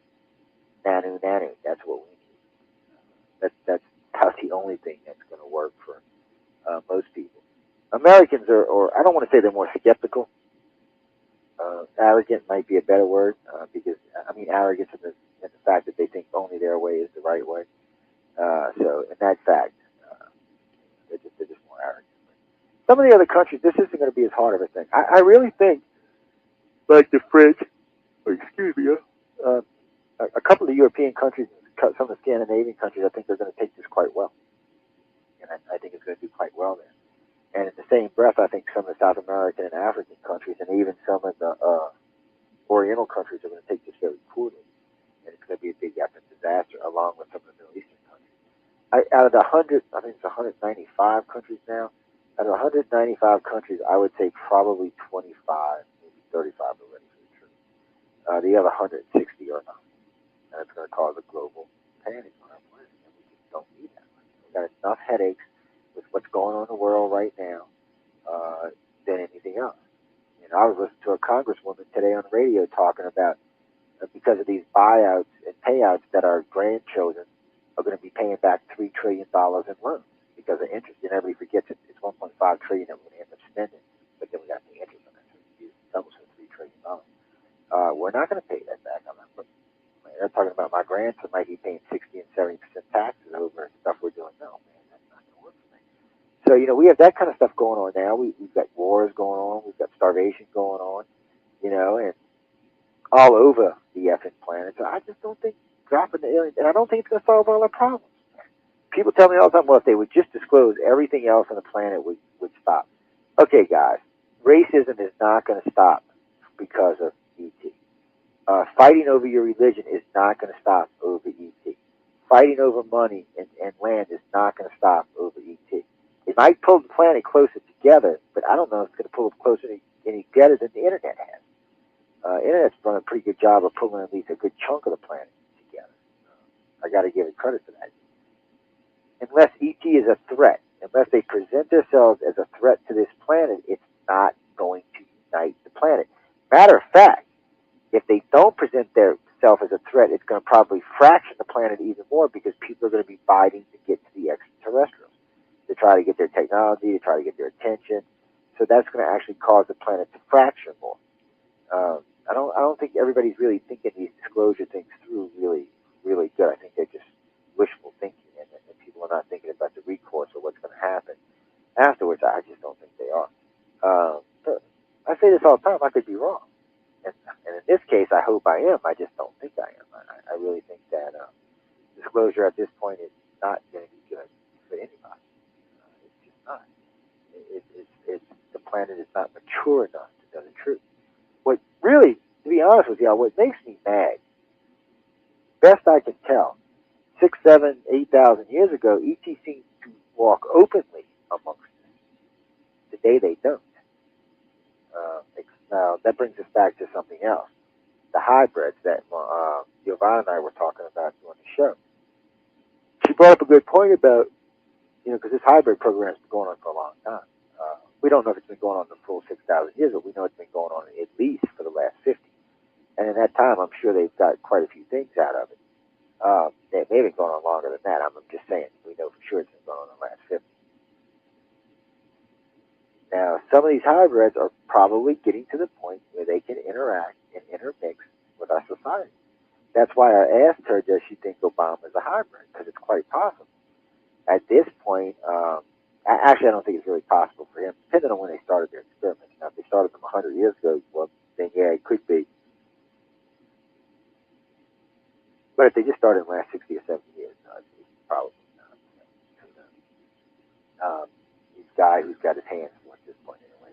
nanu, nanu. That's what we need. That's about the only thing that's going to work for most people. Americans or I don't want to say they're more skeptical. Arrogant might be a better word because I mean arrogance in the fact that they think only their way is the right way. So in that fact, they're just more arrogant. Some of the other countries, this isn't going to be as hard of a thing. I really think, like the French, a couple of European countries, some of the Scandinavian countries, I think they're going to take this quite well, and I think it's going to do quite well there. And in the same breath, I think some of the South American and African countries, and even some of the Oriental countries, are going to take this very poorly, and it's going to be a big epic disaster, along with some of the Middle Eastern countries. Out of the 100, I think it's 195 countries now. Out of 195 countries, I would say probably 25, maybe 35 are ready for the truth. The other 160 are not, and it's going to cause a global panic on our planet, and we just don't need that. We've got enough headaches with what's going on in the world right now than anything else. I was listening to a congresswoman today on the radio talking about because of these buyouts and payouts that our grandchildren are going to be paying back $3 trillion in loans because of interest. And everybody forgets it's $1.5 trillion that we're going to end up spending, but then we got the interest on that, so it's almost $3 trillion. We're not going to pay that back. They're talking about my grandson might be paying 60 and 70% taxes over stuff we're doing. No, man, that's not going to work for me. So, we have that kind of stuff going on now. We've got wars going on. We've got starvation going on, and all over the effing planet. So I just don't think dropping the aliens, and I don't think it's going to solve all our problems. People tell me all the time, well, if they would just disclose, everything else on the planet would stop. Okay, guys, racism is not going to stop because of ET. Fighting over your religion is not going to stop over ET. Fighting over money and land is not going to stop over ET. It might pull the planet closer together, but I don't know if it's going to pull it closer any better than the internet has. Internet's done a pretty good job of pulling at least a good chunk of the planet together. I got to give it credit for that. Unless ET is a threat, unless they present themselves as a threat to this planet, it's not going to unite the planet. Matter of fact, if they don't present themselves as a threat, it's going to probably fraction the planet even more because people are going to be fighting to get to the extraterrestrials, to try to get their technology, to try to get their attention. So that's going to actually cause the planet to fracture more. I don't think everybody's really thinking these disclosure things through really good. I think they're just wishful thinking, and people are not thinking about the recourse or what's going to happen afterwards. I just don't think they are. But I say this all the time. I could be wrong, and in this case, I hope I am. I just don't think I am. I really think that disclosure at this point is not going to be good for anybody. It's just not. It's the planet is not mature enough to know the truth. What really, to be honest with y'all, what makes me mad, best I can tell, 6, 7, 8,000 years ago, ET seemed to walk openly amongst us. Today they don't. Now that brings us back to something else: the hybrids that Yvonne and I were talking about on the show. She brought up a good point about, because this hybrid program has been going on for a long time. We don't know if it's been going on the full 6,000 years, but we know it's been going on at least for the last 50. And in that time, I'm sure they've got quite a few things out of it. It may have been going on longer than that. I'm just saying. We know for sure it's been going on the last 50. Now, some of these hybrids are probably getting to the point where they can interact and intermix with our society. That's why I asked her, does she think Obama is a hybrid? Because it's quite possible. At this point, actually, I don't think it's really possible for him, depending on when they started their experiments. Now, if they started them 100 years ago, well, then yeah, it could be. But if they just started in the last 60 or 70 years, no, it's probably not. He's a guy who's got his hands full at this point anyway.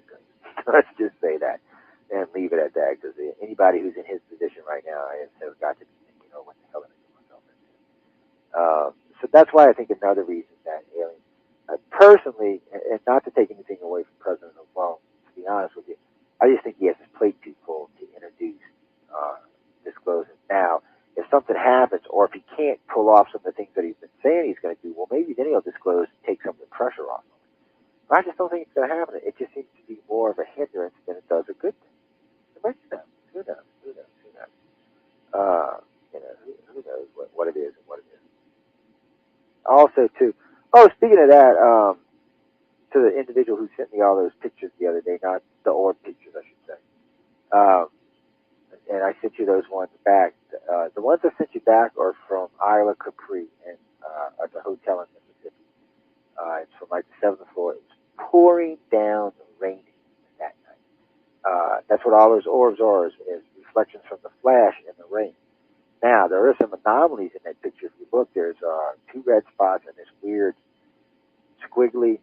Let's just say that and leave it at that, because anybody who's in his position right now has got to be thinking, what the hell am I doing myself into? So that's why I think another reason that aliens, personally, and not to take anything away from President Obama, to be honest with you, I just think he has his plate too full to introduce disclosure. Now, if something happens, or if he can't pull off some of the things that he's been saying he's going to do, well, maybe then he'll disclose and take some of the pressure off him. But I just don't think it's going to happen. It just seems to be more of a hindrance than it does a good thing. But who knows? Who knows what it is and what it isn't. Also, too, speaking of that, to the individual who sent me all those pictures the other day, not the orb pictures, I should say. And I sent you those ones back. The ones I sent you back are from Isla Capri and at the hotel in Mississippi. It's from like the 7th floor. It was pouring down, raining that night. That's what all those orbs are, is reflections from the flash in the rain. Now, there are some anomalies in that picture. If you look, there's 2 red spots and this weird squiggly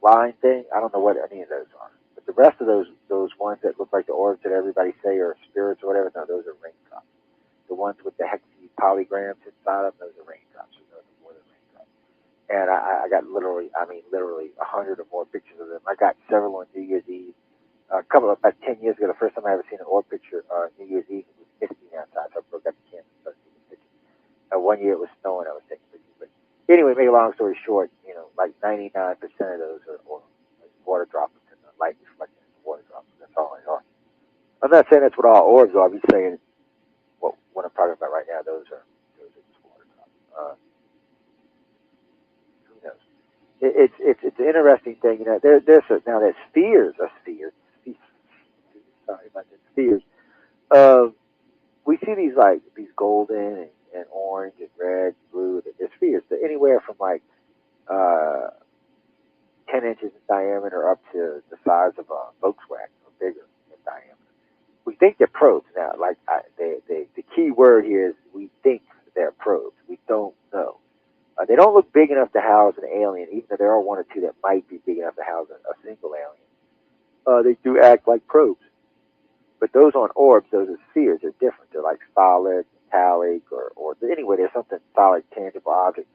line thing. I don't know what any of those are. But the rest of those ones that look like the orbs that everybody say are spirits or whatever, no, those are raindrops. The ones with the hexy polygrams inside of them, those are raindrops. Those are more than raindrops. And I got literally 100 or more pictures of them. I got several on New Year's Eve. About 10 years ago, the first time I ever seen an orb picture, New Year's Eve, it was misty outside, so I broke out the camera and started taking pictures. One year it was snowing, I was taking pictures. But anyway, make a long story short, like 99% of those are water droplets and the light reflecting in the water droplets. That's all they are. I'm not saying that's what all orbs are. I'm just saying what I'm talking about right now. Those are just water droplets. Who knows? It's an interesting thing. There's spheres. Sorry about that. Spheres. We see these golden and orange and red, and blue. They're spheres. They're anywhere from 10 inches in diameter up to the size of a Volkswagen or bigger in diameter. We think they're probes now. The key word here is we think they're probes. We don't know. They don't look big enough to house an alien, even though there are one or two that might be big enough to house a single alien. They do act like probes. But those on orbs, those are spheres, they're different. They're like solid, metallic, or anyway, there's something solid, tangible object.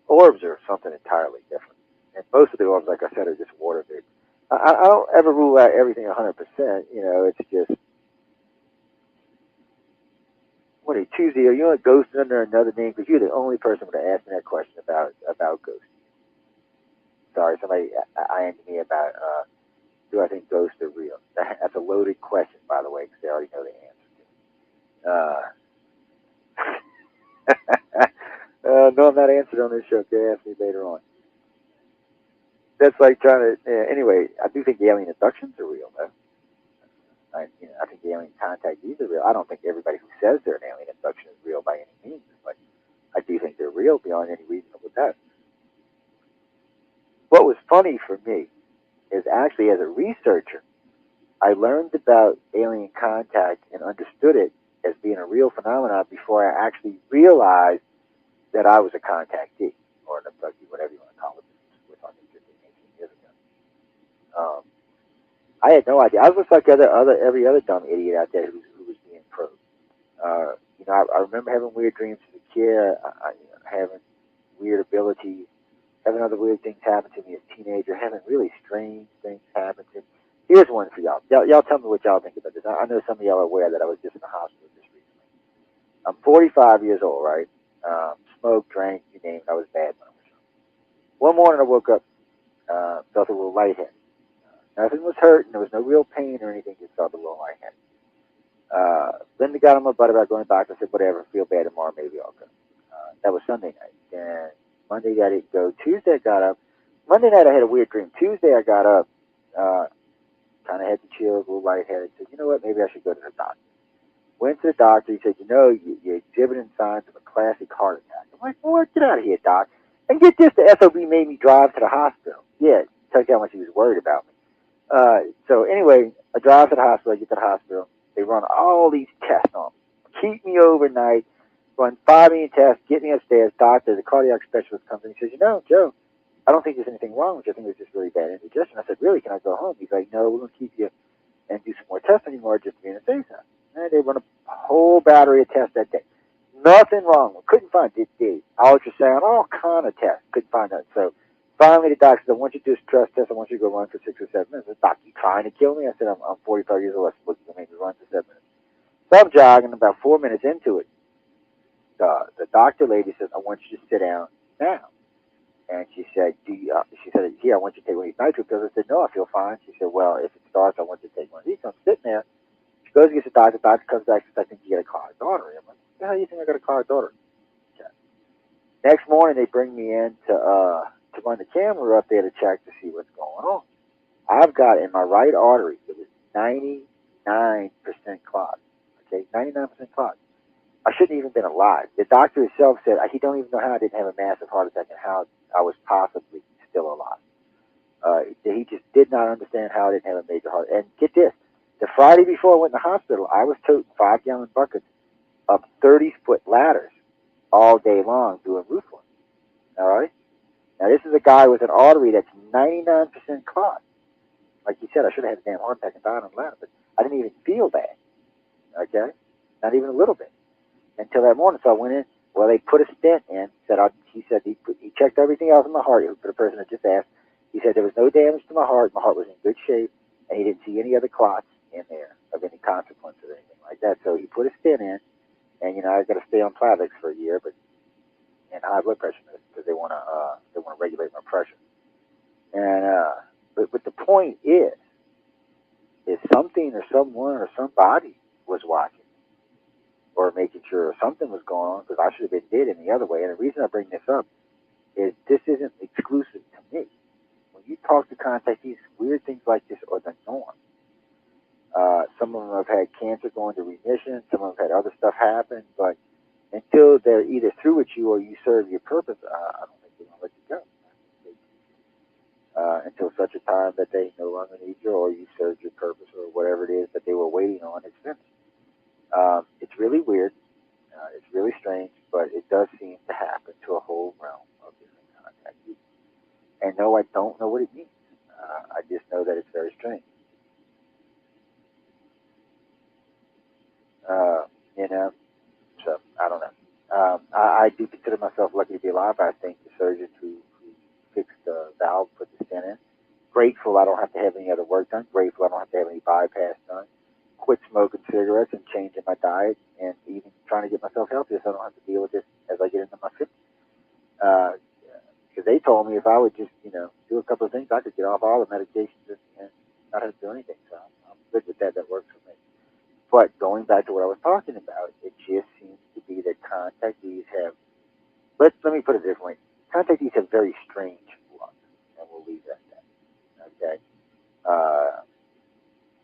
Orbs are something entirely different. And most of the orbs, like I said, are just water vapor. I don't ever rule out everything 100%. It's just, what are you, are you a ghost under another name? Because you're the only person who asked me that question about ghosts. Sorry, somebody IM'd me about, do I think ghosts are real? That's a loaded question, by the way, because they already know the answer. No, I'm not answered on this show. Okay, ask me later on. That's like trying to. Anyway, I do think the alien abductions are real, though. I think the alien contactees are real. I don't think everybody who says they're an alien abduction is real by any means, but I do think they're real beyond any reasonable doubt. What was funny for me is actually as a researcher, I learned about alien contact and understood it as being a real phenomenon before I actually realized that I was a contactee or an abductee, whatever you want to call it. We're talking 15, 18 years ago. I had no idea. I was just like every other dumb idiot out there who was being probed. I remember having weird dreams as a kid, having weird abilities, having other weird things happen to me as a teenager, having really strange things happen to me. Here's one for y'all. Y'all tell me what y'all think about this. I know some of y'all are aware that I was just in the hospital just recently. I'm 45 years old, right? Smoked, drank, you name it. I was bad when I was young. One morning I woke up, felt a little lightheaded. Nothing was hurt, and there was no real pain or anything. Just felt a little lightheaded. Linda got on my butt about going back. I said, whatever, feel bad tomorrow, maybe I'll go. That was Sunday night. Then Monday I didn't go. Tuesday I got up. Monday night I had a weird dream. Tuesday I got up, kind of had the chills, a little lightheaded. Said, you know what, maybe I should go to the doctor. Went to the doctor. He said, you're exhibiting signs of a classic heart attack. I'm like, well, get out of here, doc. And get this, the SOB made me drive to the hospital. Yeah, tell you how much he was worried about me. So anyway, I drive to the hospital. I get to the hospital. They run all these tests on me. Keep me overnight. Run 5 million tests. Get me upstairs. Doctor, the cardiac specialist comes in. He says, Joe, I don't think there's anything wrong with you. I think it was just really bad indigestion. I said, really? Can I go home? He's like, no, we're going to keep you and do some more tests anymore just to be in the safe zone. And they run a whole battery of tests that day. Nothing wrong. Couldn't find it. Ultrasound, all kind of tests. Couldn't find that. So finally the doctor said, I want you to do a stress test. I want you to go run for 6 or 7 minutes. I said, Doc, you trying to kill me? I said, I'm 45 years old. I said, look, you can make me run for 7 minutes. So I'm jogging. About 4 minutes into it, the doctor lady says, I want you to sit down now. And she said, here, I want you to take one of these nitro pills. I said, no, I feel fine. She said, well, if it starts, I want you to take one of these. So I'm sitting there. She goes and gets the doctor. The doctor comes back and says, I think you got a clogged artery. I'm like, what the hell do you think I got a clogged artery? Okay. Next morning, they bring me in to run the camera up there to check to see what's going on. I've got in my right artery, it was 99% clogged. Okay, 99% clogged. I shouldn't even been alive. The doctor himself said he don't even know how I didn't have a massive heart attack and how I was possibly still alive. He just did not understand how I didn't have a major heart. And get this, the Friday before I went to the hospital, I was toting 5-gallon buckets up 30-foot ladders all day long doing roof work. All right? Now, this is a guy with an artery that's 99% clogged. Like you said, I should have had a damn heart attack and died on the ladder, but I didn't even feel bad. Okay? Not even a little bit. Until that morning, so I went in. Well, they put a stent in. He said he checked everything else in my heart. For the person that just asked, he said there was no damage to my heart. My heart was in good shape, and he didn't see any other clots in there of any consequence or anything like that. So he put a stent in, and I've got to stay on Plavix for a year, and high blood pressure because they want to regulate my pressure. And but the point is something or someone or somebody was watching, or making sure something was going on, because I should have been dead in the other way. And the reason I bring this up is this isn't exclusive to me. When you talk to contactees, weird things like this are the norm. Some of them have had cancer go into remission. Some of them have had other stuff happen. But until they're either through with you or you serve your purpose, I don't think they're going to let you go. Until such a time that they no longer need you, or you served your purpose, or whatever it is that they were waiting on is finished. It's really weird. It's really strange, but it does seem to happen to a whole realm of this And no, I don't know what it means. I just know that it's very strange. You know, so I don't know. I do consider myself lucky to be alive. I think the surgeons who fixed the valve, put the stent in. Grateful I don't have to have any other work done. Grateful I don't have to have any bypass done. Quit smoking cigarettes and changing my diet, and even trying to get myself healthy so I don't have to deal with this as I get into my 50s. Because they told me if I would just, do a couple of things, I could get off all the medications and not have to do anything. So I'm good with that. That works for me. But going back to what I was talking about, it just seems to be that contactees have, let me put it differently, contactees have very strange luck, and we'll leave that at that, okay?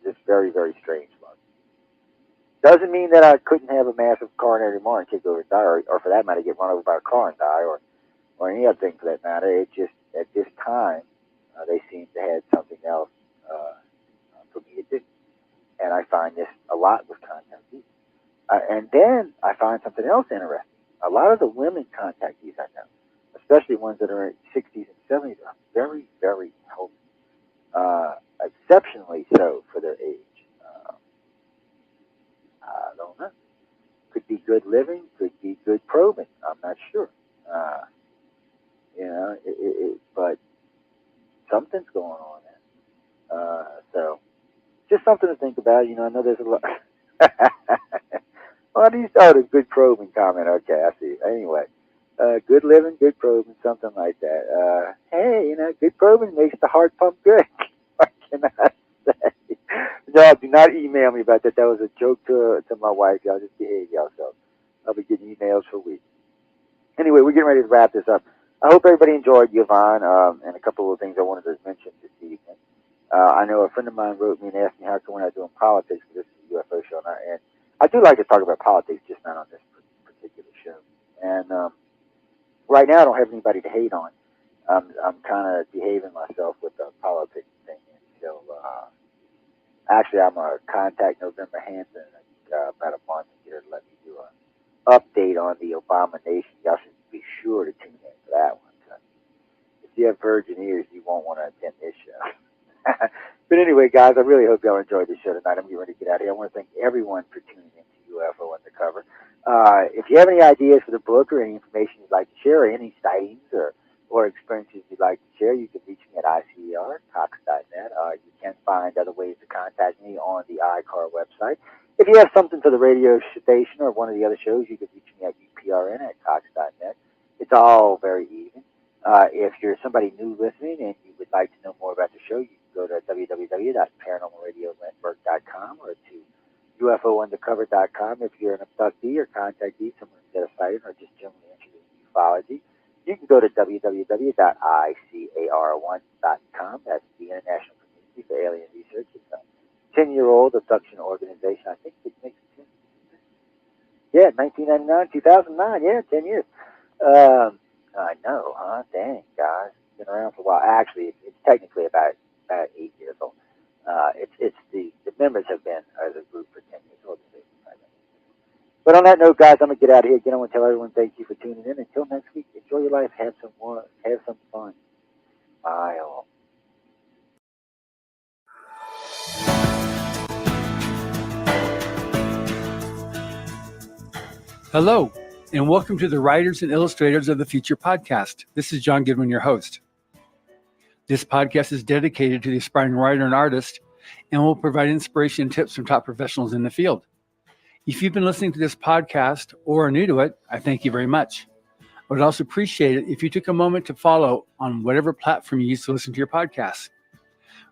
Just very, very strange luck. Doesn't mean that I couldn't have a massive coronary tomorrow and kick over and die, or for that matter, get run over by a car and die, or any other thing for that matter. It just, at this time, they seem to have something else for me to do. And I find this a lot with contactees. And then I find something else interesting. A lot of the women contactees I know, especially ones that are in 60s and 70s, are very, very healthy. Exceptionally so for their age. I don't know. Could be good living, could be good probing. I'm not sure. But something's going on there. So just something to think about. I know there's a lot. Well, you started a good probing comment. Okay, I see. Anyway, good living, good probing, something like that. Hey, good probing makes the heart pump good. What can I say? No, do not email me about that. That was a joke to my wife. Y'all just behave yourself. I'll be getting emails for weeks. Anyway, we're getting ready to wrap this up. I hope everybody enjoyed Yvonne and a couple of things I wanted to mention this evening. I know a friend of mine wrote me and asked me how come we're not doing politics for this UFO show, and I do like to talk about politics, just not on this particular show. And right now, I don't have anybody to hate on. I'm kind of behaving myself with the politics thing. So actually, I'm going to contact November Hanson about a month and get her to let me do an update on the Obama Nation. Y'all should be sure to tune in for that one. So if you have virgin ears, you won't want to attend this show. But anyway, guys, I really hope y'all enjoyed this show tonight. I'm getting ready to get out of here. I want to thank everyone for tuning in to UFO Undercover. If you have any ideas for the book or any information you'd like to share, or any sightings or experiences you'd like to share, you can reach me at ICER@cox.net. You can find other ways to contact me on the iCar website. If you have something for the radio station or one of the other shows, you can reach me at uprn@cox.net. It's all very even. If you're somebody new listening and you would like to know more about the show, you can go to www.paranormalradionetwork.com or to UFOundercover.com. If you're an abductee or contactee, someone who's got a sighting or just generally interested in ufology, you can go to www.icar1.com. That's the International Community for Alien Research. It's a 10-year-old abduction organization. I think it makes 10. Yeah, 1999, 2009. Yeah, 10 years. I know, huh? Dang, guys. It's been around for a while. Actually, it's technically about 8 years old. It's the members have been as a group for 10 years old. But on that note, guys, I'm going to get out of here. Again, I want to tell everyone thank you for tuning in. Until next week, enjoy your life. Have some fun. Bye, all. Hello, and welcome to the Writers and Illustrators of the Future podcast. This is John Goodwin, your host. This podcast is dedicated to the aspiring writer and artist and will provide inspiration and tips from top professionals in the field. If you've been listening to this podcast or are new to it, I thank you very much. I would also appreciate it if you took a moment to follow on whatever platform you use to listen to your podcast.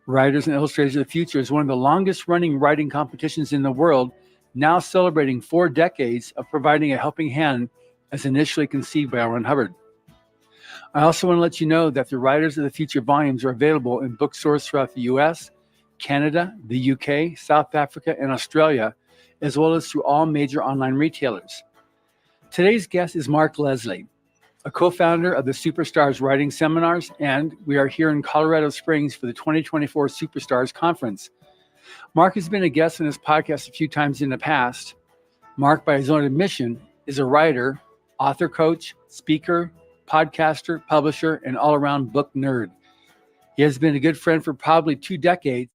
Writers and Illustrators of the Future is one of the longest running writing competitions in the world, now celebrating 4 decades of providing a helping hand as initially conceived by L. Ron Hubbard. I also want to let you know that the Writers of the Future volumes are available in bookstores throughout the U.S., Canada, the UK, South Africa, and Australia, as well as through all major online retailers. Today's guest is Mark Leslie, a co-founder of the Superstars Writing Seminars, and we are here in Colorado Springs for the 2024 Superstars Conference. Mark has been a guest on this podcast a few times in the past. Mark, by his own admission, is a writer, author coach, speaker, podcaster, publisher, and all-around book nerd. He has been a good friend for probably 2 decades